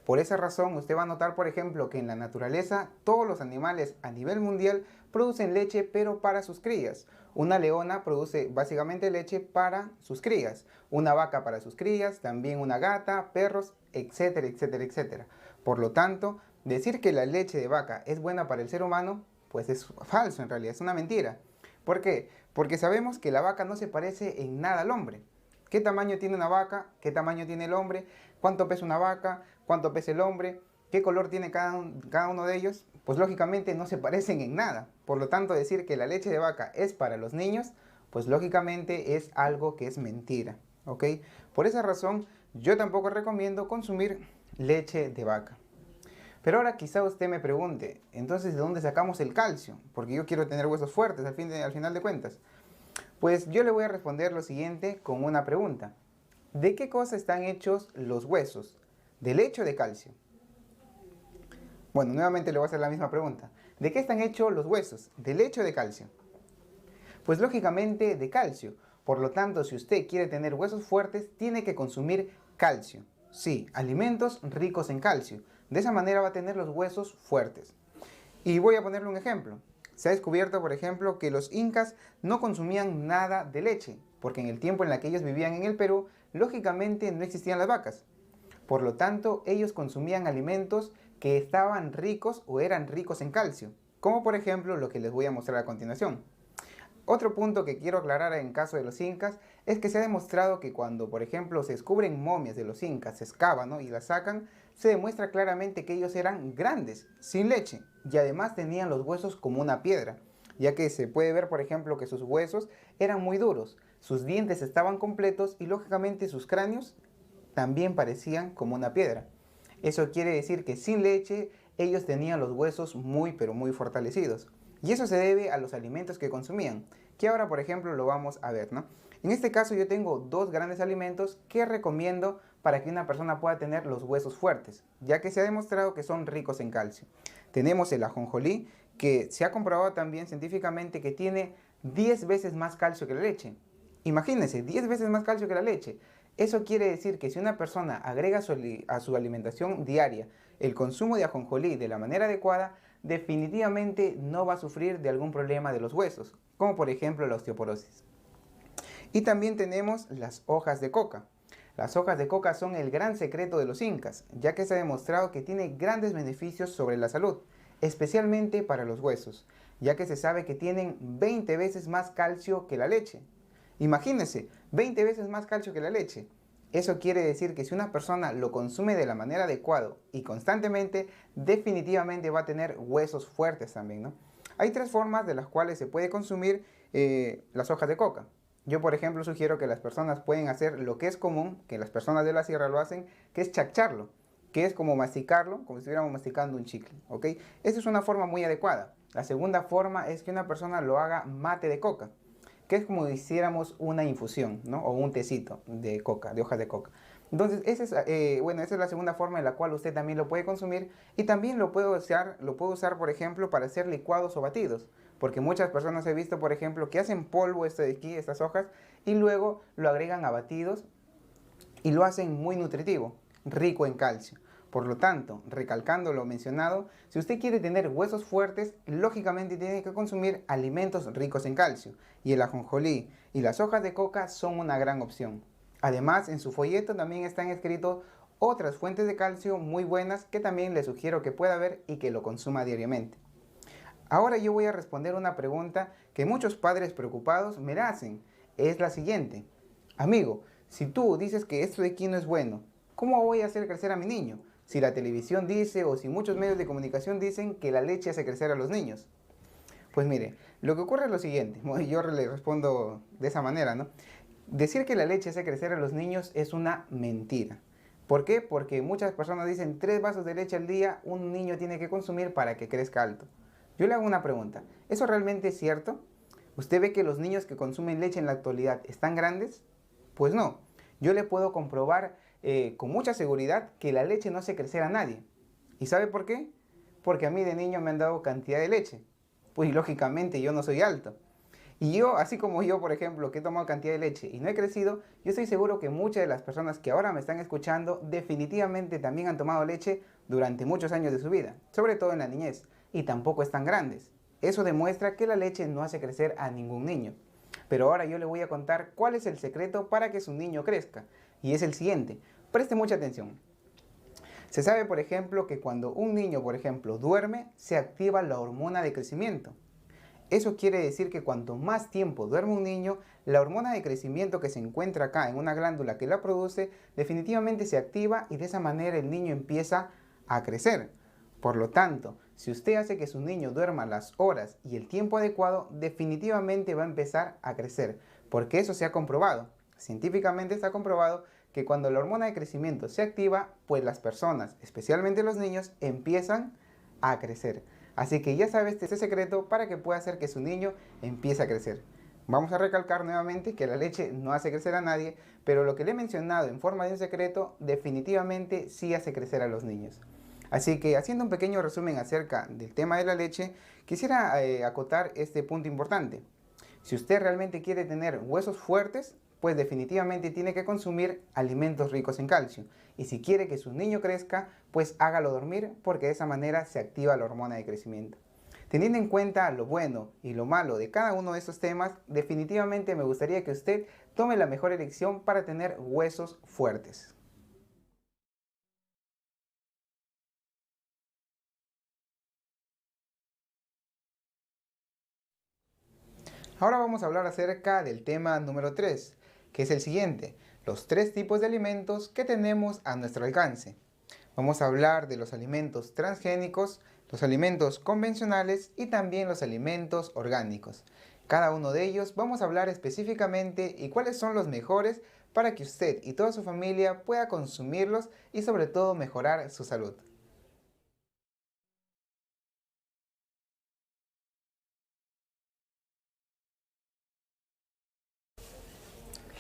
Por esa razón, usted va a notar, por ejemplo, que en la naturaleza todos los animales a nivel mundial producen leche, pero para sus crías. Una leona produce básicamente leche para sus crías, una vaca para sus crías, también una gata, perros, etcétera, etcétera, etcétera. Por lo tanto, decir que la leche de vaca es buena para el ser humano, pues es falso en realidad, es una mentira. ¿Por qué? Porque sabemos que la vaca no se parece en nada al hombre. ¿Qué tamaño tiene una vaca? ¿Qué tamaño tiene el hombre? ¿Cuánto pesa una vaca? ¿Cuánto pesa el hombre? ¿Qué color tiene cada uno de ellos? Pues lógicamente no se parecen en nada. Por lo tanto, decir que la leche de vaca es para los niños, pues lógicamente es algo que es mentira, ¿ok? Por esa razón, yo tampoco recomiendo consumir leche de vaca. Pero ahora quizá usted me pregunte, entonces ¿de dónde sacamos el calcio? Porque yo quiero tener huesos fuertes al final de cuentas. Pues yo le voy a responder lo siguiente con una pregunta. ¿De qué cosa están hechos los huesos? ¿De leche o de calcio? Bueno, nuevamente le voy a hacer la misma pregunta. ¿De qué están hechos los huesos? ¿De leche o de calcio? Pues lógicamente de calcio. Por lo tanto, si usted quiere tener huesos fuertes, tiene que consumir calcio. Sí, alimentos ricos en calcio. De esa manera va a tener los huesos fuertes. Y voy a ponerle un ejemplo. Se ha descubierto, por ejemplo, que los incas no consumían nada de leche, porque en el tiempo en el que ellos vivían en el Perú, lógicamente no existían las vacas. Por lo tanto, ellos consumían alimentos que estaban ricos o eran ricos en calcio, como por ejemplo lo que les voy a mostrar a continuación. Otro punto que quiero aclarar en caso de los incas es que se ha demostrado que cuando, por ejemplo, se descubren momias de los incas, se excavan, ¿no?, y las sacan, se demuestra claramente que ellos eran grandes, sin leche, y además tenían los huesos como una piedra, ya que se puede ver, por ejemplo, que sus huesos eran muy duros, sus dientes estaban completos y lógicamente sus cráneos también parecían como una piedra. Eso quiere decir que sin leche ellos tenían los huesos muy pero muy fortalecidos. Y eso se debe a los alimentos que consumían, que ahora por ejemplo lo vamos a ver, ¿no? En este caso yo tengo dos grandes alimentos que recomiendo para que una persona pueda tener los huesos fuertes, ya que se ha demostrado que son ricos en calcio. Tenemos el ajonjolí, que se ha comprobado también científicamente que tiene 10 veces más calcio que la leche. Imagínense, 10 veces más calcio que la leche. Eso quiere decir que si una persona agrega a su alimentación diaria el consumo de ajonjolí de la manera adecuada, definitivamente no va a sufrir de algún problema de los huesos, como por ejemplo la osteoporosis. Y también tenemos las hojas de coca. Las hojas de coca son el gran secreto de los incas, ya que se ha demostrado que tiene grandes beneficios sobre la salud, especialmente para los huesos, ya que se sabe que tienen 20 veces más calcio que la leche. Imagínense, 20 veces más calcio que la leche. Eso quiere decir que si una persona lo consume de la manera adecuada y constantemente, definitivamente va a tener huesos fuertes también, ¿no? Hay tres formas de las cuales se puede consumir las hojas de coca. Yo, por ejemplo, sugiero que las personas pueden hacer lo que es común, que las personas de la sierra lo hacen, que es chacharlo, que es como masticarlo, como si estuviéramos masticando un chicle, ¿ok? Esa es una forma muy adecuada. La segunda forma es que una persona lo haga mate de coca, que es como si hiciéramos una infusión, ¿no? O un tecito de coca, de hojas de coca. Entonces, esa es la segunda forma en la cual usted también lo puede consumir y también lo puede usar, por ejemplo, para hacer licuados o batidos. Porque muchas personas he visto, por ejemplo, que hacen polvo de aquí, estas hojas, y luego lo agregan a batidos y lo hacen muy nutritivo, rico en calcio. Por lo tanto, recalcando lo mencionado, si usted quiere tener huesos fuertes, lógicamente tiene que consumir alimentos ricos en calcio, y el ajonjolí y las hojas de coca son una gran opción. Además, en su folleto también están escritos otras fuentes de calcio muy buenas que también le sugiero que pueda ver y que lo consuma diariamente. Ahora yo voy a responder una pregunta que muchos padres preocupados me hacen. Es la siguiente. Amigo, si tú dices que esto de aquí no es bueno, ¿cómo voy a hacer crecer a mi niño? Si la televisión dice o si muchos medios de comunicación dicen que la leche hace crecer a los niños. Pues mire, lo que ocurre es lo siguiente. Yo le respondo de esa manera, ¿no? Decir que la leche hace crecer a los niños es una mentira. ¿Por qué? Porque muchas personas dicen 3 vasos de leche al día un niño tiene que consumir para que crezca alto. Yo le hago una pregunta. ¿Eso realmente es cierto? ¿Usted ve que los niños que consumen leche en la actualidad están grandes? Pues no. Yo le puedo comprobar con mucha seguridad que la leche no hace crecer a nadie. ¿Y sabe por qué? Porque a mí de niño me han dado cantidad de leche. Pues lógicamente yo no soy alto. Y yo, así como yo, por ejemplo, que he tomado cantidad de leche y no he crecido, yo estoy seguro que muchas de las personas que ahora me están escuchando definitivamente también han tomado leche durante muchos años de su vida, sobre todo en la niñez, y tampoco están grandes. Eso demuestra que la leche no hace crecer a ningún niño. Pero ahora yo le voy a contar cuál es el secreto para que su niño crezca. Y es el siguiente. Preste mucha atención. Se sabe, por ejemplo, que cuando un niño, por ejemplo, duerme, se activa la hormona de crecimiento. Eso quiere decir que cuanto más tiempo duerme un niño, la hormona de crecimiento que se encuentra acá en una glándula que la produce, definitivamente se activa y de esa manera el niño empieza a crecer. Por lo tanto, si usted hace que su niño duerma las horas y el tiempo adecuado, definitivamente va a empezar a crecer, porque eso se ha comprobado. Científicamente está comprobado que cuando la hormona de crecimiento se activa, pues las personas, especialmente los niños, empiezan a crecer. Así que ya sabe este secreto para que pueda hacer que su niño empiece a crecer. Vamos a recalcar nuevamente que la leche no hace crecer a nadie, pero lo que le he mencionado en forma de un secreto definitivamente sí hace crecer a los niños. Así que haciendo un pequeño resumen acerca del tema de la leche, quisiera acotar este punto importante. Si usted realmente quiere tener huesos fuertes, pues definitivamente tiene que consumir alimentos ricos en calcio. Y si quiere que su niño crezca, pues hágalo dormir porque de esa manera se activa la hormona de crecimiento. Teniendo en cuenta lo bueno y lo malo de cada uno de estos temas, definitivamente me gustaría que usted tome la mejor elección para tener huesos fuertes. Ahora vamos a hablar acerca del tema número 3, que es el siguiente, los 3 tipos de alimentos que tenemos a nuestro alcance. Vamos a hablar de los alimentos transgénicos, los alimentos convencionales y también los alimentos orgánicos. Cada uno de ellos vamos a hablar específicamente y cuáles son los mejores para que usted y toda su familia pueda consumirlos y sobre todo mejorar su salud.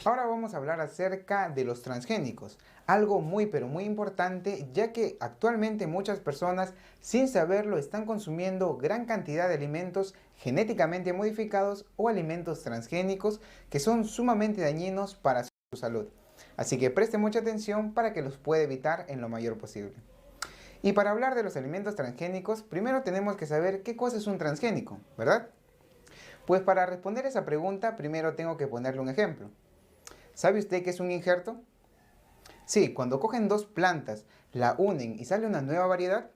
Ahora vamos a hablar acerca de los transgénicos, algo muy pero muy importante ya que actualmente muchas personas sin saberlo están consumiendo gran cantidad de alimentos genéticamente modificados o alimentos transgénicos que son sumamente dañinos para su salud. Así que preste mucha atención para que los pueda evitar en lo mayor posible. Y para hablar de los alimentos transgénicos, primero tenemos que saber qué cosa es un transgénico, ¿verdad? Pues para responder esa pregunta, primero tengo que ponerle un ejemplo. ¿Sabe usted qué es un injerto? Sí, cuando cogen 2 plantas, la unen y sale una nueva variedad.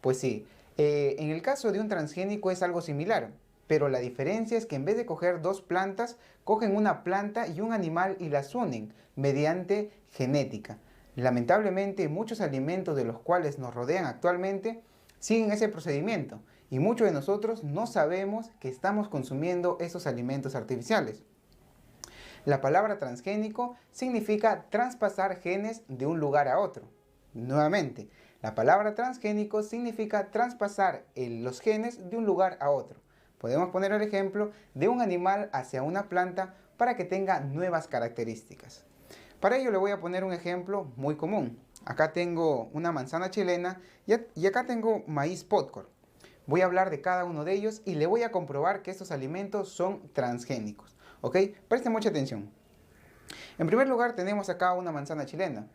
Pues sí, en el caso de un transgénico es algo similar. pero la diferencia es que en vez de coger dos plantas, cogen una planta y un animal y las unen mediante genética. Lamentablemente, muchos alimentos de los cuales nos rodean actualmente siguen ese procedimiento y muchos de nosotros no sabemos que estamos consumiendo esos alimentos artificiales. La palabra transgénico significa traspasar genes de un lugar a otro. Nuevamente, la palabra transgénico significa traspasar los genes de un lugar a otro. Podemos poner el ejemplo de un animal hacia una planta para que tenga nuevas características. Para ello le voy a poner un ejemplo muy común. Acá tengo una manzana chilena y acá tengo maíz Podcorn. Voy a hablar de cada uno de ellos y le voy a comprobar que estos alimentos son transgénicos. ¿Ok? Presten mucha atención. En primer lugar tenemos acá una manzana chilena.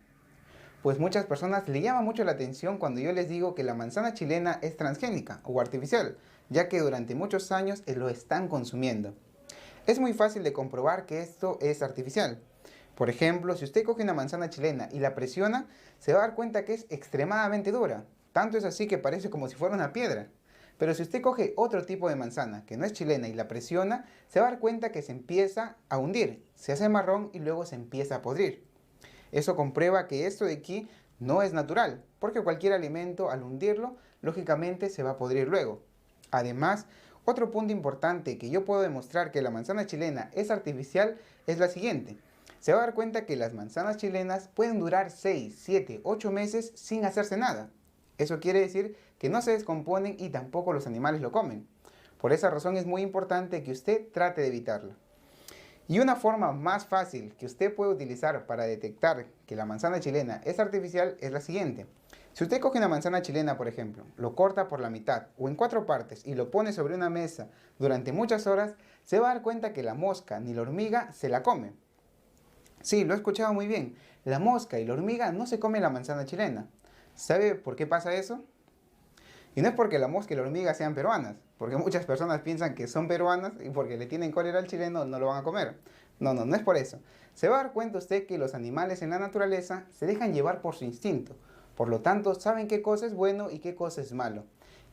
Pues muchas personas le llama mucho la atención cuando yo les digo que la manzana chilena es transgénica o artificial, ya que durante muchos años lo están consumiendo. Es muy fácil de comprobar que esto es artificial. Por ejemplo, si usted coge una manzana chilena y la presiona, se va a dar cuenta que es extremadamente dura. Tanto es así que parece como si fuera una piedra. Pero si usted coge otro tipo de manzana que no es chilena y la presiona, se va a dar cuenta que se empieza a hundir, se hace marrón y luego se empieza a podrir. Eso comprueba que esto de aquí no es natural, porque cualquier alimento al hundirlo, lógicamente se va a podrir luego. Además, otro punto importante que yo puedo demostrar que la manzana chilena es artificial es la siguiente. Se va a dar cuenta que las manzanas chilenas pueden durar 6, 7, 8 meses sin hacerse nada. Eso quiere decir que no se descomponen y tampoco los animales lo comen. Por esa razón es muy importante que usted trate de evitarlo. Y una forma más fácil que usted puede utilizar para detectar que la manzana chilena es artificial es la siguiente. Si usted coge una manzana chilena, por ejemplo, lo corta por la mitad o en 4 partes y lo pone sobre una mesa durante muchas horas, se va a dar cuenta que la mosca ni la hormiga se la come. Sí, lo he escuchado muy bien. La mosca y la hormiga no se comen la manzana chilena. ¿Sabe por qué pasa eso? Y no es porque la mosca y la hormiga sean peruanas, porque muchas personas piensan que son peruanas y porque le tienen cólera al chileno no lo van a comer. No es por eso. Se va a dar cuenta usted que los animales en la naturaleza se dejan llevar por su instinto. Por lo tanto, saben qué cosa es bueno y qué cosa es malo.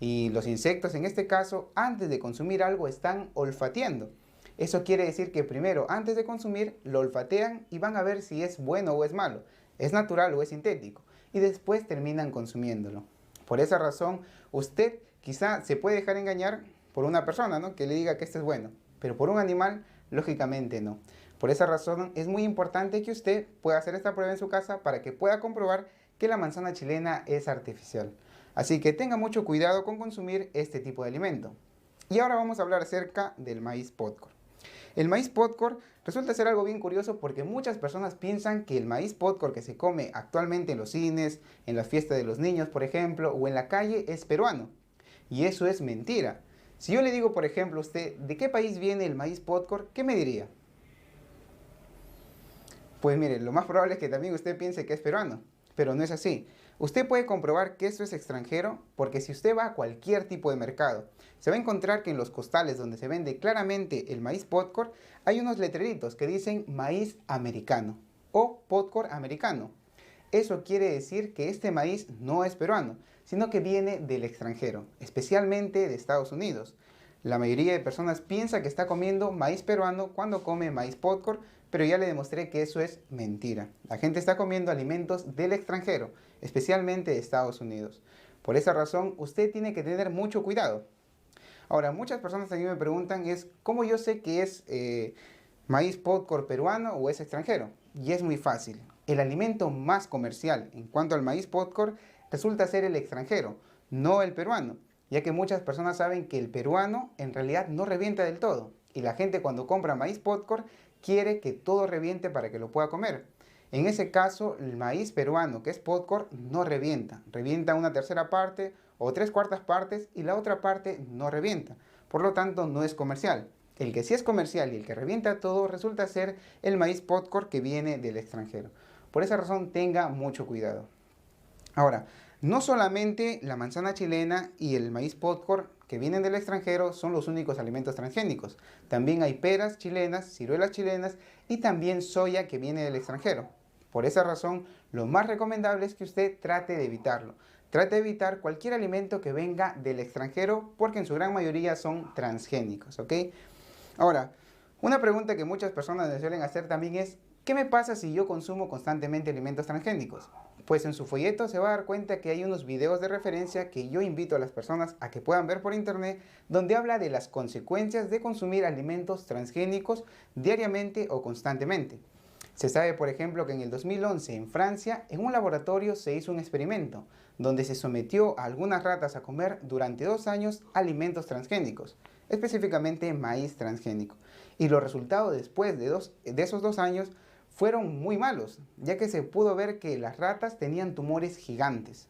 Y los insectos en este caso, antes de consumir algo, están olfateando. Eso quiere decir que primero, antes de consumir, lo olfatean y van a ver si es bueno o es malo, es natural o es sintético. Y después terminan consumiéndolo. Por esa razón, usted quizá se puede dejar engañar por una persona, ¿no?, que le diga que esto es bueno, pero por un animal, lógicamente no. Por esa razón, es muy importante que usted pueda hacer esta prueba en su casa para que pueda comprobar que la manzana chilena es artificial. Así que tenga mucho cuidado con consumir este tipo de alimento. Y ahora vamos a hablar acerca del maíz Podcorn. El maíz Podcorn resulta ser algo bien curioso porque muchas personas piensan que el maíz Podcorn que se come actualmente en los cines, en las fiestas de los niños, por ejemplo, o en la calle es peruano. Y eso es mentira. Si yo le digo, por ejemplo, a usted, ¿de qué país viene el maíz Podcorn?, ¿qué me diría? Pues mire, lo más probable es que también usted piense que es peruano, pero no es así. Usted puede comprobar que esto es extranjero porque si usted va a cualquier tipo de mercado, se va a encontrar que en los costales donde se vende claramente el maíz Podcorn hay unos letreritos que dicen maíz americano o Podcorn americano. Eso quiere decir que este maíz no es peruano, sino que viene del extranjero, especialmente de Estados Unidos. La mayoría de personas piensa que está comiendo maíz peruano cuando come maíz Podcorn, pero ya le demostré que eso es mentira. La gente está comiendo alimentos del extranjero, especialmente de Estados Unidos. Por esa razón, usted tiene que tener mucho cuidado. Ahora, muchas personas también me preguntan ¿cómo yo sé que es maíz Podcorn peruano o es extranjero? Y es muy fácil. El alimento más comercial en cuanto al maíz Podcorn resulta ser el extranjero, no el peruano, ya que muchas personas saben que el peruano en realidad no revienta del todo. Y la gente cuando compra maíz Podcorn quiere que todo reviente para que lo pueda comer. En ese caso, el maíz peruano, que es Podcorn, no revienta. Revienta una tercera parte o 3/4 partes y la otra parte no revienta. Por lo tanto, no es comercial. El que sí es comercial y el que revienta todo resulta ser el maíz Podcorn que viene del extranjero. Por esa razón, tenga mucho cuidado. Ahora, no solamente la manzana chilena y el maíz Podcorn que vienen del extranjero son los únicos alimentos transgénicos. También hay peras chilenas, ciruelas chilenas y también soya que viene del extranjero. Por esa razón, lo más recomendable es que usted trate de evitarlo. Trate de evitar cualquier alimento que venga del extranjero porque en su gran mayoría son transgénicos, ¿ok? Ahora, una pregunta que muchas personas me suelen hacer también es, ¿qué me pasa si yo consumo constantemente alimentos transgénicos? Pues en su folleto se va a dar cuenta que hay unos videos de referencia que yo invito a las personas a que puedan ver por internet, donde habla de las consecuencias de consumir alimentos transgénicos diariamente o constantemente. Se sabe, por ejemplo, que en el 2011 en Francia, en un laboratorio se hizo un experimento donde se sometió a algunas ratas a comer durante 2 años alimentos transgénicos, específicamente maíz transgénico. Y los resultados después de esos 2 años fueron muy malos, ya que se pudo ver que las ratas tenían tumores gigantes.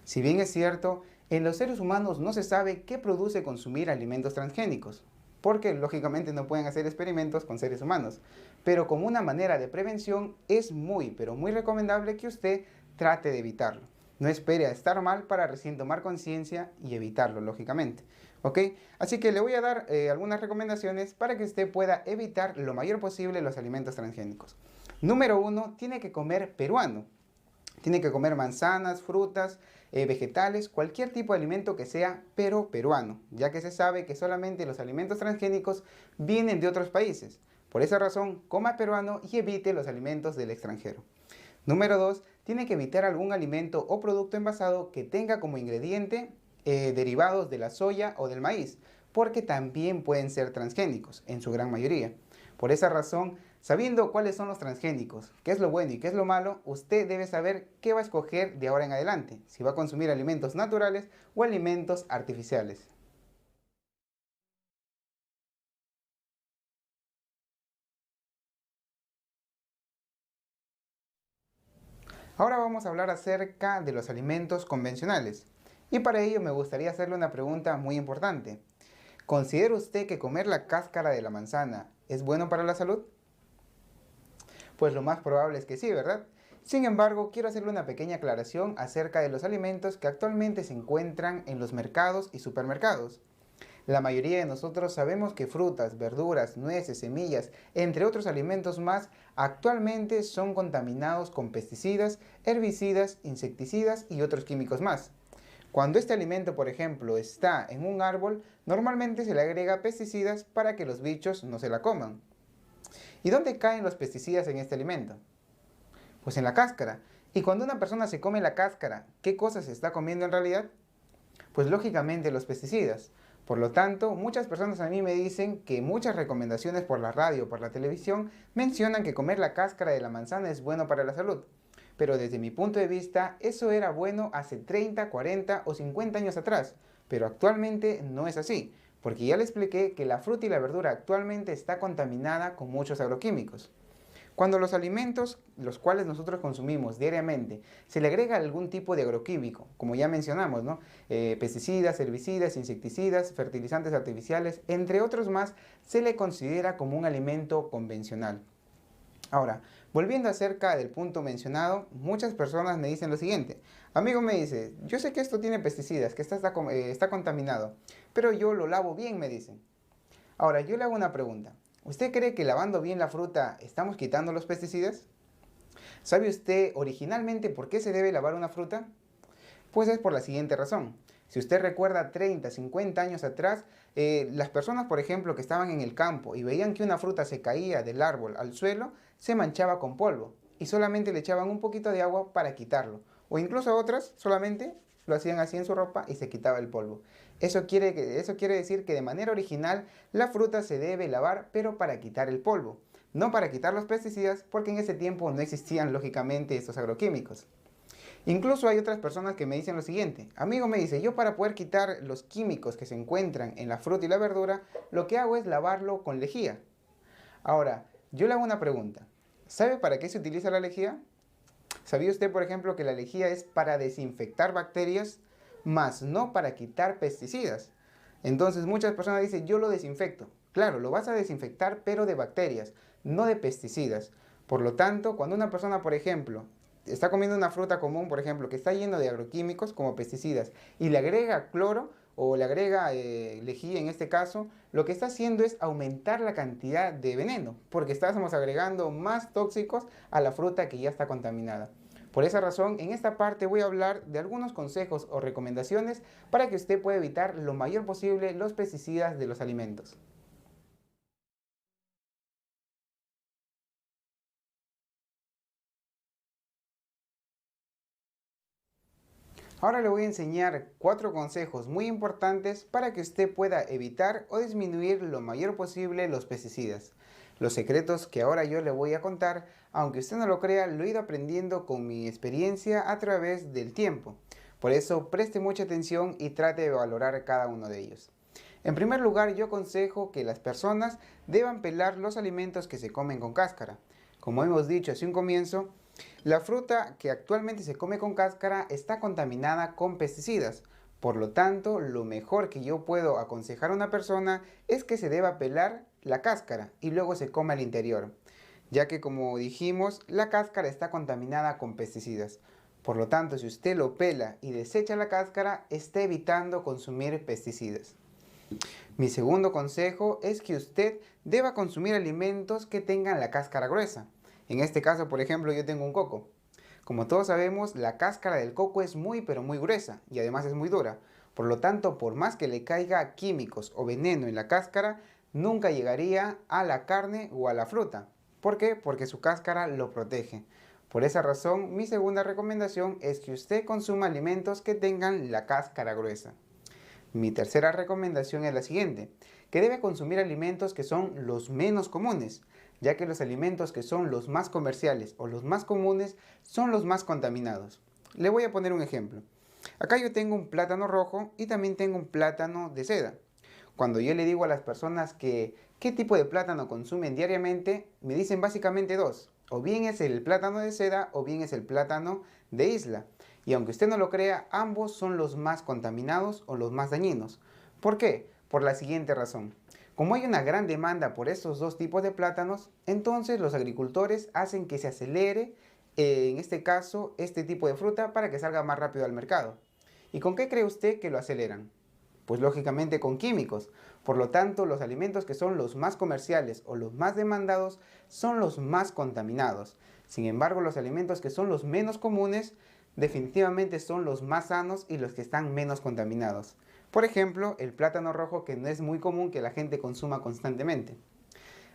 Si bien es cierto, en los seres humanos no se sabe qué produce consumir alimentos transgénicos, porque lógicamente no pueden hacer experimentos con seres humanos, pero como una manera de prevención es pero muy recomendable que usted trate de evitarlo. No espere a estar mal para recién tomar conciencia y evitarlo, lógicamente. ¿Ok? Así que le voy a dar algunas recomendaciones para que usted pueda evitar lo mayor posible los alimentos transgénicos. Número 1, tiene que comer peruano. Tiene que comer manzanas, frutas, vegetales, cualquier tipo de alimento que sea peruano, ya que se sabe que solamente los alimentos transgénicos vienen de otros países. Por esa razón, coma peruano y evite los alimentos del extranjero. Número 2, tiene que evitar algún alimento o producto envasado que tenga como ingrediente derivados de la soya o del maíz, porque también pueden ser transgénicos, en su gran mayoría. Por esa razón, sabiendo cuáles son los transgénicos, qué es lo bueno y qué es lo malo, usted debe saber qué va a escoger de ahora en adelante, si va a consumir alimentos naturales o alimentos artificiales. Ahora vamos a hablar acerca de los alimentos convencionales. Y para ello me gustaría hacerle una pregunta muy importante. ¿Considera usted que comer la cáscara de la manzana es bueno para la salud? Pues lo más probable es que sí, ¿verdad? Sin embargo, quiero hacerle una pequeña aclaración acerca de los alimentos que actualmente se encuentran en los mercados y supermercados. La mayoría de nosotros sabemos que frutas, verduras, nueces, semillas, entre otros alimentos más, actualmente son contaminados con pesticidas, herbicidas, insecticidas y otros químicos más. Cuando este alimento, por ejemplo, está en un árbol, normalmente se le agrega pesticidas para que los bichos no se la coman. ¿Y dónde caen los pesticidas en este alimento? Pues en la cáscara. Y cuando una persona se come la cáscara, ¿qué cosa se está comiendo en realidad? Pues lógicamente los pesticidas. Por lo tanto, muchas personas a mí me dicen que muchas recomendaciones por la radio o por la televisión mencionan que comer la cáscara de la manzana es bueno para la salud. Pero desde mi punto de vista, eso era bueno hace 30, 40 o 50 años atrás. Pero actualmente no es así, porque ya le expliqué que la fruta y la verdura actualmente está contaminada con muchos agroquímicos. Cuando los alimentos, los cuales nosotros consumimos diariamente, se le agrega algún tipo de agroquímico, como ya mencionamos, ¿no? Pesticidas, herbicidas, insecticidas, fertilizantes artificiales, entre otros más, se le considera como un alimento convencional. Ahora, volviendo acerca del punto mencionado, muchas personas me dicen lo siguiente. Amigo me dice, yo sé que esto tiene pesticidas, que está contaminado, pero yo lo lavo bien, me dicen. Ahora, yo le hago una pregunta. ¿Usted cree que lavando bien la fruta estamos quitando los pesticidas? ¿Sabe usted originalmente por qué se debe lavar una fruta? Pues es por la siguiente razón. Si usted recuerda 30, 50 años atrás, las personas, por ejemplo, que estaban en el campo y veían que una fruta se caía del árbol al suelo, se manchaba con polvo y solamente le echaban un poquito de agua para quitarlo. O incluso otras solamente lo hacían así en su ropa y se quitaba el polvo. Eso quiere decir que de manera original la fruta se debe lavar, pero para quitar el polvo, no para quitar los pesticidas, porque en ese tiempo no existían lógicamente estos agroquímicos. Incluso hay otras personas que me dicen lo siguiente. Amigo me dice, yo para poder quitar los químicos que se encuentran en la fruta y la verdura, lo que hago es lavarlo con lejía. Ahora, yo le hago una pregunta. ¿Sabe para qué se utiliza la lejía? ¿Sabía usted, por ejemplo, que la lejía es para desinfectar bacterias, más no para quitar pesticidas? Entonces muchas personas dicen, yo lo desinfecto. Claro, lo vas a desinfectar, pero de bacterias, no de pesticidas. Por lo tanto, cuando una persona, por ejemplo, está comiendo una fruta común, por ejemplo, que está lleno de agroquímicos como pesticidas, y le agrega cloro o le agrega lejía en este caso, lo que está haciendo es aumentar la cantidad de veneno, porque estamos agregando más tóxicos a la fruta que ya está contaminada. Por esa razón, en esta parte voy a hablar de algunos consejos o recomendaciones para que usted pueda evitar lo mayor posible los pesticidas de los alimentos. Ahora le voy a enseñar 4 consejos muy importantes para que usted pueda evitar o disminuir lo mayor posible los pesticidas. Los secretos que ahora yo le voy a contar, aunque usted no lo crea, lo he ido aprendiendo con mi experiencia a través del tiempo. Por eso preste mucha atención y trate de valorar cada uno de ellos. En primer lugar, yo aconsejo que las personas deban pelar los alimentos que se comen con cáscara. Como hemos dicho hace un comienzo, la fruta que actualmente se come con cáscara está contaminada con pesticidas. Por lo tanto, lo mejor que yo puedo aconsejar a una persona es que se deba pelar la cáscara y luego se coma el interior, ya que como dijimos, la cáscara está contaminada con pesticidas. Por lo tanto, si usted lo pela y desecha la cáscara, está evitando consumir pesticidas. Mi segundo consejo es que usted deba consumir alimentos que tengan la cáscara gruesa. En este caso, por ejemplo, yo tengo un coco. Como todos sabemos, la cáscara del coco es muy pero muy gruesa y además es muy dura. Por lo tanto, por más que le caiga químicos o veneno en la cáscara, nunca llegaría a la carne o a la fruta. ¿Por qué? Porque su cáscara lo protege. Por esa razón, mi segunda recomendación es que usted consuma alimentos que tengan la cáscara gruesa. Mi tercera recomendación es la siguiente, que debe consumir alimentos que son los menos comunes, ya que los alimentos que son los más comerciales o los más comunes son los más contaminados. Le voy a poner un ejemplo. Acá yo tengo un plátano rojo y también tengo un plátano de seda. Cuando yo le digo a las personas que qué tipo de plátano consumen diariamente, me dicen básicamente dos. O bien es el plátano de seda o bien es el plátano de isla. Y aunque usted no lo crea, ambos son los más contaminados o los más dañinos. ¿Por qué? Por la siguiente razón. Como hay una gran demanda por estos dos tipos de plátanos, entonces los agricultores hacen que se acelere, en este caso, este tipo de fruta para que salga más rápido al mercado. ¿Y con qué cree usted que lo aceleran? Pues lógicamente con químicos. Por lo tanto, los alimentos que son los más comerciales o los más demandados son los más contaminados. Sin embargo, los alimentos que son los menos comunes definitivamente son los más sanos y los que están menos contaminados. Por ejemplo, el plátano rojo, que no es muy común que la gente consuma constantemente.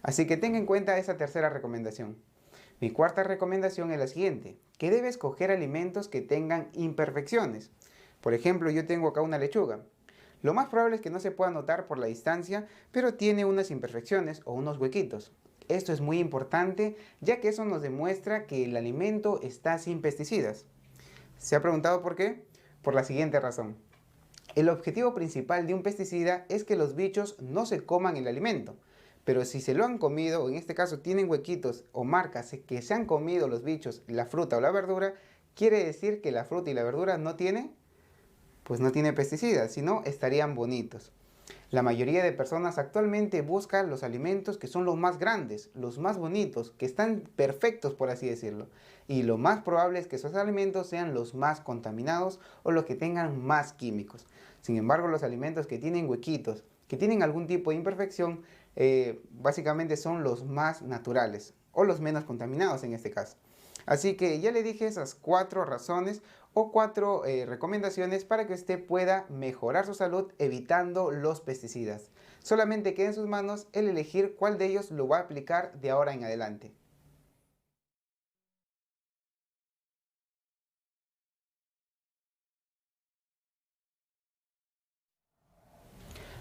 Así que tenga en cuenta esa tercera recomendación. Mi cuarta recomendación es la siguiente, que debe escoger alimentos que tengan imperfecciones. Por ejemplo, yo tengo acá una lechuga. Lo más probable es que no se pueda notar por la distancia, pero tiene unas imperfecciones o unos huequitos. Esto es muy importante, ya que eso nos demuestra que el alimento está sin pesticidas. ¿Se ha preguntado por qué? Por la siguiente razón. El objetivo principal de un pesticida es que los bichos no se coman el alimento. Pero si se lo han comido, o en este caso tienen huequitos o marcas que se han comido los bichos, la fruta o la verdura, quiere decir que la fruta y la verdura no tiene pesticidas, sino estarían bonitos. La mayoría de personas actualmente buscan los alimentos que son los más grandes, los más bonitos, que están perfectos por así decirlo. Y lo más probable es que esos alimentos sean los más contaminados o los que tengan más químicos. Sin embargo, los alimentos que tienen huequitos, que tienen algún tipo de imperfección, básicamente son los más naturales o los menos contaminados en este caso. Así que ya le dije esas 4 razones o 4 recomendaciones para que usted pueda mejorar su salud evitando los pesticidas. Solamente queda en sus manos el elegir cuál de ellos lo va a aplicar de ahora en adelante.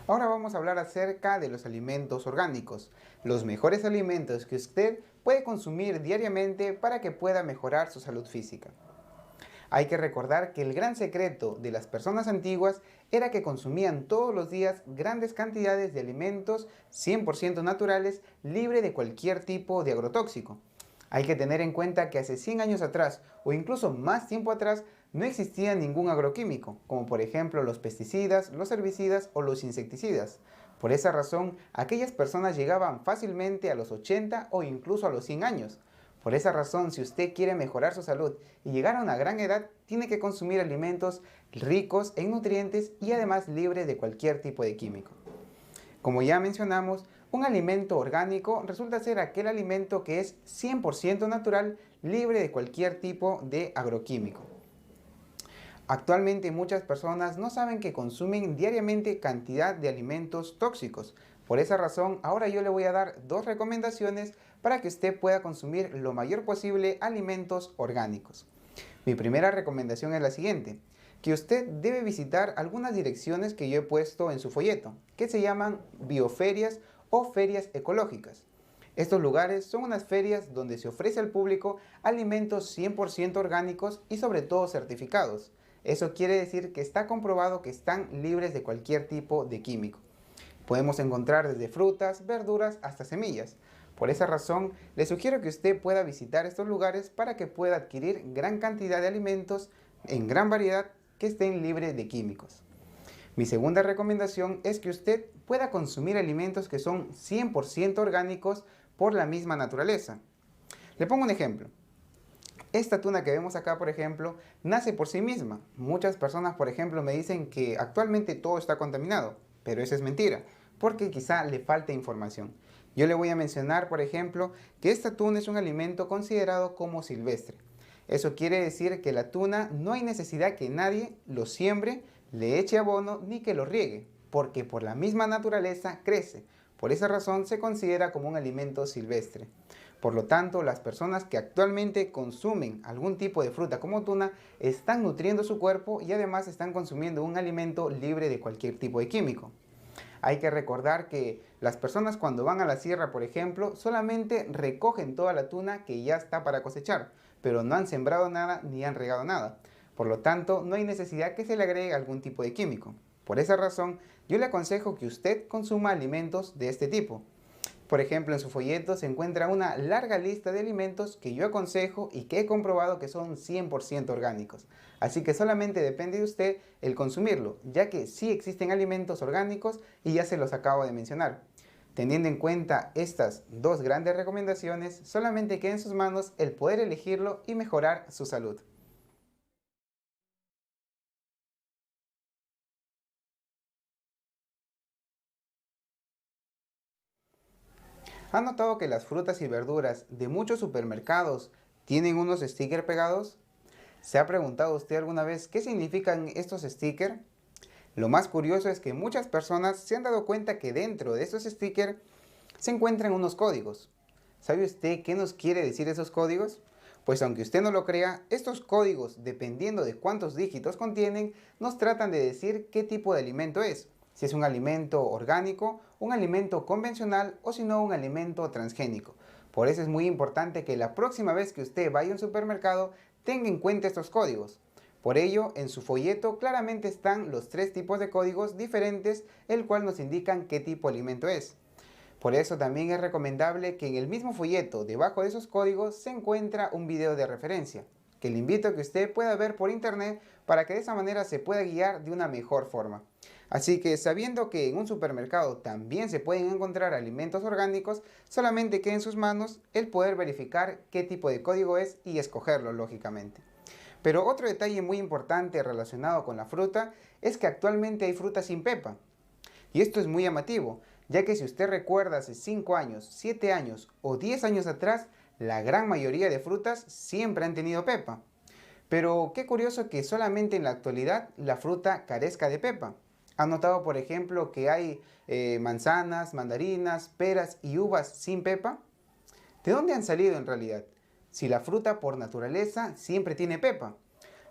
Ahora vamos a hablar acerca de los alimentos orgánicos, los mejores alimentos que usted puede consumir diariamente para que pueda mejorar su salud física. Hay que recordar que el gran secreto de las personas antiguas era que consumían todos los días grandes cantidades de alimentos 100% naturales, libre de cualquier tipo de agrotóxico. Hay que tener en cuenta que hace 100 años atrás o incluso más tiempo atrás no existía ningún agroquímico, como por ejemplo los pesticidas, los herbicidas o los insecticidas. Por esa razón, aquellas personas llegaban fácilmente a los 80 o incluso a los 100 años. Por esa razón, si usted quiere mejorar su salud y llegar a una gran edad, tiene que consumir alimentos ricos en nutrientes y además libres de cualquier tipo de químico. Como ya mencionamos, Un alimento orgánico resulta ser aquel alimento que es 100% natural, libre de cualquier tipo de agroquímico. Actualmente muchas personas no saben que consumen diariamente cantidad de alimentos tóxicos. Por esa razón, ahora yo le voy a dar dos recomendaciones para que usted pueda consumir lo mayor posible alimentos orgánicos. Mi primera recomendación es la siguiente, que usted debe visitar algunas direcciones que yo he puesto en su folleto, que se llaman bioferias o ferias ecológicas. Estos lugares son unas ferias donde se ofrece al público alimentos 100% orgánicos y sobre todo certificados. Eso quiere decir que está comprobado que están libres de cualquier tipo de químico. Podemos encontrar desde frutas, verduras hasta semillas. Por esa razón, le sugiero que usted pueda visitar estos lugares para que pueda adquirir gran cantidad de alimentos en gran variedad que estén libres de químicos. Mi segunda recomendación es que usted pueda consumir alimentos que son 100% orgánicos por la misma naturaleza. Le pongo un ejemplo. Esta tuna que vemos acá, por ejemplo, nace por sí misma. Muchas personas, por ejemplo, me dicen que actualmente todo está contaminado, pero eso es mentira, porque quizá le falta información. Yo le voy a mencionar, por ejemplo, que esta tuna es un alimento considerado como silvestre. Eso quiere decir que la tuna no hay necesidad que nadie lo siembre, le eche abono ni que lo riegue, porque por la misma naturaleza crece. Por esa razón se considera como un alimento silvestre. Por lo tanto, las personas que actualmente consumen algún tipo de fruta como tuna están nutriendo su cuerpo y además están consumiendo un alimento libre de cualquier tipo de químico. Hay que recordar que las personas cuando van a la sierra, por ejemplo, solamente recogen toda la tuna que ya está para cosechar, pero no han sembrado nada ni han regado nada. Por lo tanto, no hay necesidad que se le agregue algún tipo de químico. Por esa razón, yo le aconsejo que usted consuma alimentos de este tipo. Por ejemplo, en su folleto se encuentra una larga lista de alimentos que yo aconsejo y que he comprobado que son 100% orgánicos. Así que solamente depende de usted el consumirlo, ya que sí existen alimentos orgánicos y ya se los acabo de mencionar. Teniendo en cuenta estas dos grandes recomendaciones, solamente queda en sus manos el poder elegirlo y mejorar su salud. ¿Ha notado que las frutas y verduras de muchos supermercados tienen unos stickers pegados? ¿Se ha preguntado usted alguna vez qué significan estos stickers? Lo más curioso es que muchas personas se han dado cuenta que dentro de estos stickers se encuentran unos códigos. ¿Sabe usted qué nos quiere decir esos códigos? Pues aunque usted no lo crea, estos códigos, dependiendo de cuántos dígitos contienen, nos tratan de decir qué tipo de alimento es. Si es un alimento orgánico, un alimento convencional o si no un alimento transgénico. Por eso es muy importante que la próxima vez que usted vaya a un supermercado tenga en cuenta estos códigos. Por ello, en su folleto claramente están los tres tipos de códigos diferentes, el cual nos indican qué tipo de alimento es. Por eso también es recomendable que en el mismo folleto, debajo de esos códigos, se encuentra un video de referencia, que le invito a que usted pueda ver por internet para que de esa manera se pueda guiar de una mejor forma. Así que sabiendo que en un supermercado también se pueden encontrar alimentos orgánicos, solamente queda en sus manos el poder verificar qué tipo de código es y escogerlo lógicamente. Pero otro detalle muy importante relacionado con la fruta es que actualmente hay fruta sin pepa. Y esto es muy llamativo, ya que si usted recuerda hace 5 años, 7 años o 10 años atrás, la gran mayoría de frutas siempre han tenido pepa. Pero qué curioso que solamente en la actualidad la fruta carezca de pepa. ¿Han notado, por ejemplo, que hay manzanas, mandarinas, peras y uvas sin pepa? ¿De dónde han salido en realidad? Si la fruta por naturaleza siempre tiene pepa.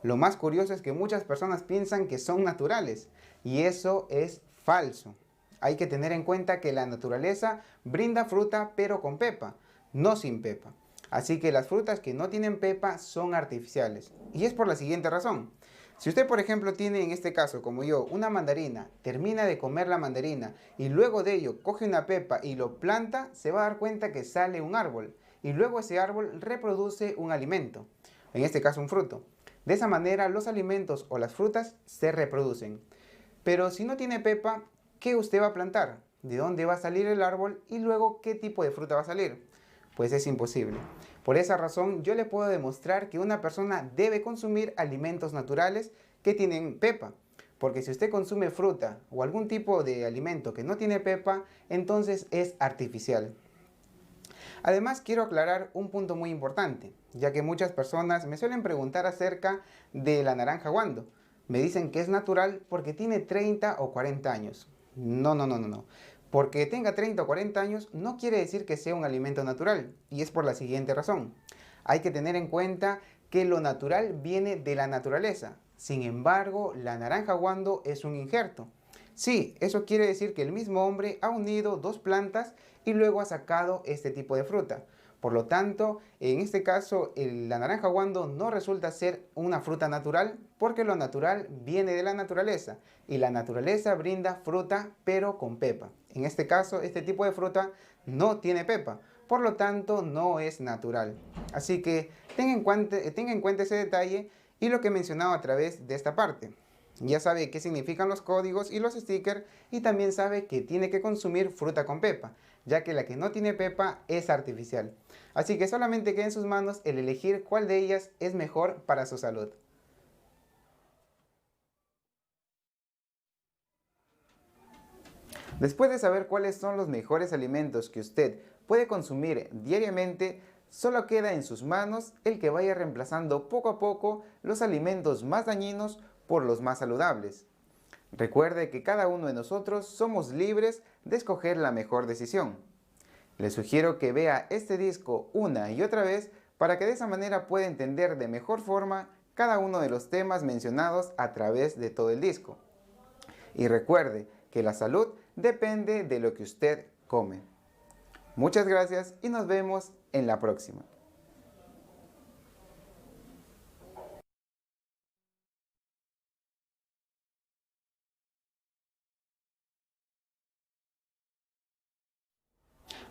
Lo más curioso es que muchas personas piensan que son naturales y eso es falso. Hay que tener en cuenta que la naturaleza brinda fruta pero con pepa, no sin pepa. Así que las frutas que no tienen pepa son artificiales. Y es por la siguiente razón. Si usted, por ejemplo, tiene en este caso, como yo, una mandarina, termina de comer la mandarina y luego de ello coge una pepa y lo planta, se va a dar cuenta que sale un árbol. Y luego ese árbol reproduce un alimento, en este caso un fruto. De esa manera los alimentos o las frutas se reproducen. Pero si no tiene pepa, ¿qué usted va a plantar? ¿De dónde va a salir el árbol? Y luego, ¿qué tipo de fruta va a salir? Pues es imposible. Por esa razón, yo le puedo demostrar que una persona debe consumir alimentos naturales que tienen pepa. porque si usted consume fruta o algún tipo de alimento que no tiene pepa, entonces es artificial. Además, quiero aclarar un punto muy importante, ya que muchas personas me suelen preguntar acerca de la naranja guando. Me dicen que es natural porque tiene 30 o 40 años. No, no, no, no, no. Porque tenga 30 o 40 años no quiere decir que sea un alimento natural, y es por la siguiente razón. Hay que tener en cuenta que lo natural viene de la naturaleza. Sin embargo, la naranja guando es un injerto. Sí, eso quiere decir que el mismo hombre ha unido dos plantas y luego ha sacado este tipo de fruta. Por lo tanto, en este caso, la naranja guando no resulta ser una fruta natural porque lo natural viene de la naturaleza y la naturaleza brinda fruta pero con pepa. En este caso, este tipo de fruta no tiene pepa, por lo tanto no es natural. Así que tenga en cuenta ese detalle y lo que he mencionado a través de esta parte. Ya sabe qué significan los códigos y los stickers y también sabe que tiene que consumir fruta con pepa, ya que la que no tiene pepa es artificial. Así que solamente queda en sus manos el elegir cuál de ellas es mejor para su salud. Después de saber cuáles son los mejores alimentos que usted puede consumir diariamente, solo queda en sus manos el que vaya reemplazando poco a poco los alimentos más dañinos por los más saludables. Recuerde que cada uno de nosotros somos libres de escoger la mejor decisión. Le sugiero que vea este disco una y otra vez para que de esa manera pueda entender de mejor forma cada uno de los temas mencionados a través de todo el disco. Y recuerde que la salud depende de lo que usted come. Muchas gracias y nos vemos en la próxima.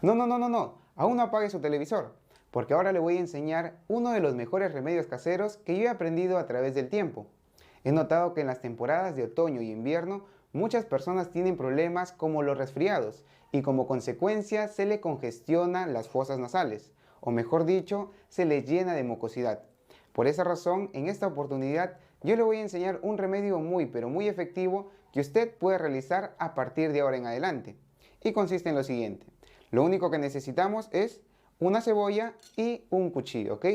No, no, no, no, no, aún no apague su televisor, porque ahora le voy a enseñar uno de los mejores remedios caseros que yo he aprendido a través del tiempo. He notado que en las temporadas de otoño y invierno muchas personas tienen problemas como los resfriados y como consecuencia se le congestionan las fosas nasales, o mejor dicho, se les llena de mucosidad. Por esa razón, en esta oportunidad yo le voy a enseñar un remedio muy pero muy efectivo que usted puede realizar a partir de ahora en adelante. Y consiste en lo siguiente. Lo único que necesitamos es una cebolla y un cuchillo, ¿ok?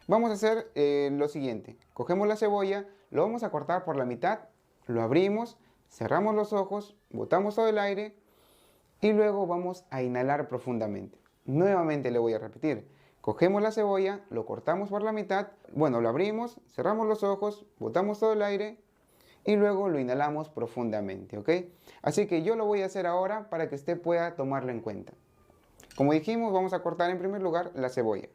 Vamos a hacer lo siguiente. Cogemos la cebolla, lo vamos a cortar por la mitad, lo abrimos, cerramos los ojos, botamos todo el aire y luego vamos a inhalar profundamente. Nuevamente le voy a repetir. Cogemos la cebolla, lo cortamos por la mitad, bueno, lo abrimos, cerramos los ojos, botamos todo el aire y luego lo inhalamos profundamente, ¿ok? Así que yo lo voy a hacer ahora para que usted pueda tomarlo en cuenta. Como dijimos, vamos a cortar en primer lugar la cebolla.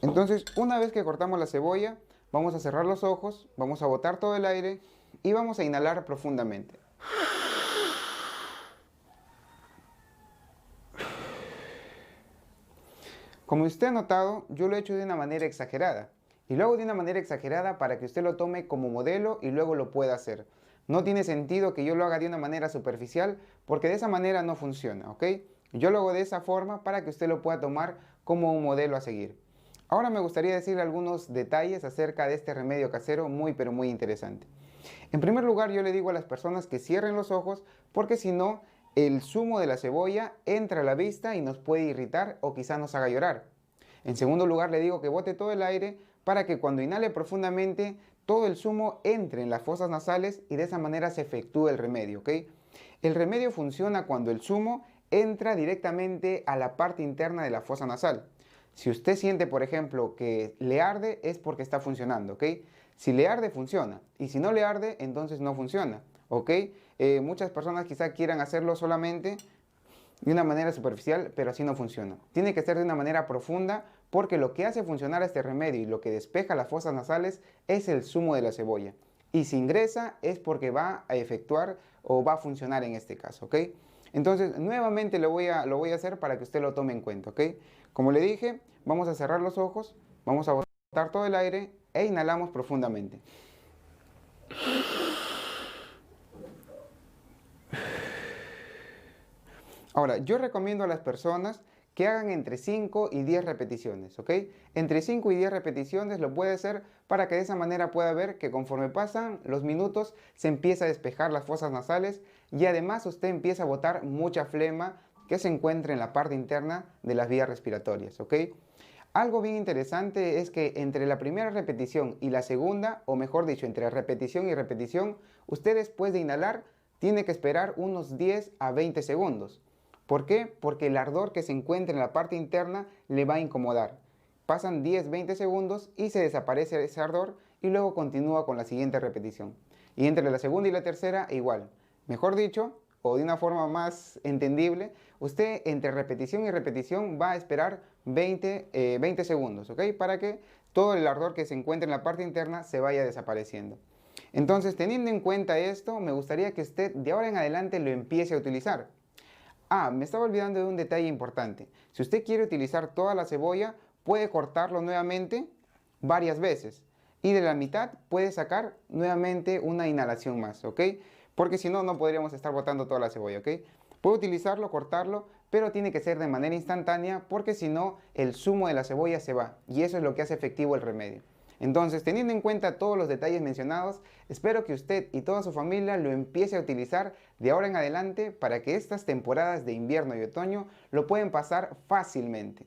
Entonces, una vez que cortamos la cebolla, vamos a cerrar los ojos, vamos a botar todo el aire y vamos a inhalar profundamente. Como usted ha notado, yo lo he hecho de una manera exagerada. Y lo hago de una manera exagerada para que usted lo tome como modelo y luego lo pueda hacer. No tiene sentido que yo lo haga de una manera superficial porque de esa manera no funciona, ¿ok? Yo lo hago de esa forma para que usted lo pueda tomar como un modelo a seguir. Ahora me gustaría decirle algunos detalles acerca de este remedio casero muy pero muy interesante. En primer lugar, yo le digo a las personas que cierren los ojos porque si no, el zumo de la cebolla entra a la vista y nos puede irritar o quizá nos haga llorar. En segundo lugar, le digo que bote todo el aire para que cuando inhale profundamente todo el zumo entre en las fosas nasales y de esa manera se efectúe el remedio, ¿ok? El remedio funciona cuando el zumo entra directamente a la parte interna de la fosa nasal. Si usted siente, por ejemplo, que le arde, es porque está funcionando, ¿ok? Si le arde, funciona. Y si no le arde, entonces no funciona, ¿ok? Muchas personas quizá quieran hacerlo solamente de una manera superficial, pero así no funciona. Tiene que ser de una manera profunda porque lo que hace funcionar este remedio y lo que despeja las fosas nasales es el zumo de la cebolla. Y si ingresa es porque va a efectuar o va a funcionar en este caso, ¿ok? Entonces, nuevamente lo voy a hacer para que usted lo tome en cuenta, ¿ok? Como le dije, vamos a cerrar los ojos, vamos a botar todo el aire e inhalamos profundamente. Ahora, yo recomiendo a las personas que hagan entre 5 y 10 repeticiones, ¿ok? Entre 5 y 10 repeticiones lo puede hacer para que de esa manera pueda ver que conforme pasan los minutos se empieza a despejar las fosas nasales y además usted empieza a botar mucha flema que se encuentra en la parte interna de las vías respiratorias, ¿ok? Algo bien interesante es que entre la primera repetición y la segunda, o mejor dicho, entre repetición y repetición, usted después de inhalar tiene que esperar unos 10 a 20 segundos. ¿Por qué? Porque el ardor que se encuentra en la parte interna le va a incomodar. Pasan 10-20 segundos y se desaparece ese ardor y luego continúa con la siguiente repetición. Y entre la segunda y la tercera igual. Mejor dicho, o de una forma más entendible, usted entre repetición y repetición va a esperar 20 segundos, ¿ok? Para que todo el ardor que se encuentra en la parte interna se vaya desapareciendo. Entonces, teniendo en cuenta esto, me gustaría que usted de ahora en adelante lo empiece a utilizar. Me estaba olvidando de un detalle importante. Si usted quiere utilizar toda la cebolla, puede cortarlo nuevamente varias veces. Y de la mitad puede sacar nuevamente una inhalación más, ¿ok? Porque si no, no podríamos estar botando toda la cebolla, ¿ok? Puede utilizarlo, cortarlo, pero tiene que ser de manera instantánea porque si no, el zumo de la cebolla se va. Y eso es lo que hace efectivo el remedio. Entonces, teniendo en cuenta todos los detalles mencionados, espero que usted y toda su familia lo empiece a utilizar de ahora en adelante para que estas temporadas de invierno y otoño lo pueden pasar fácilmente.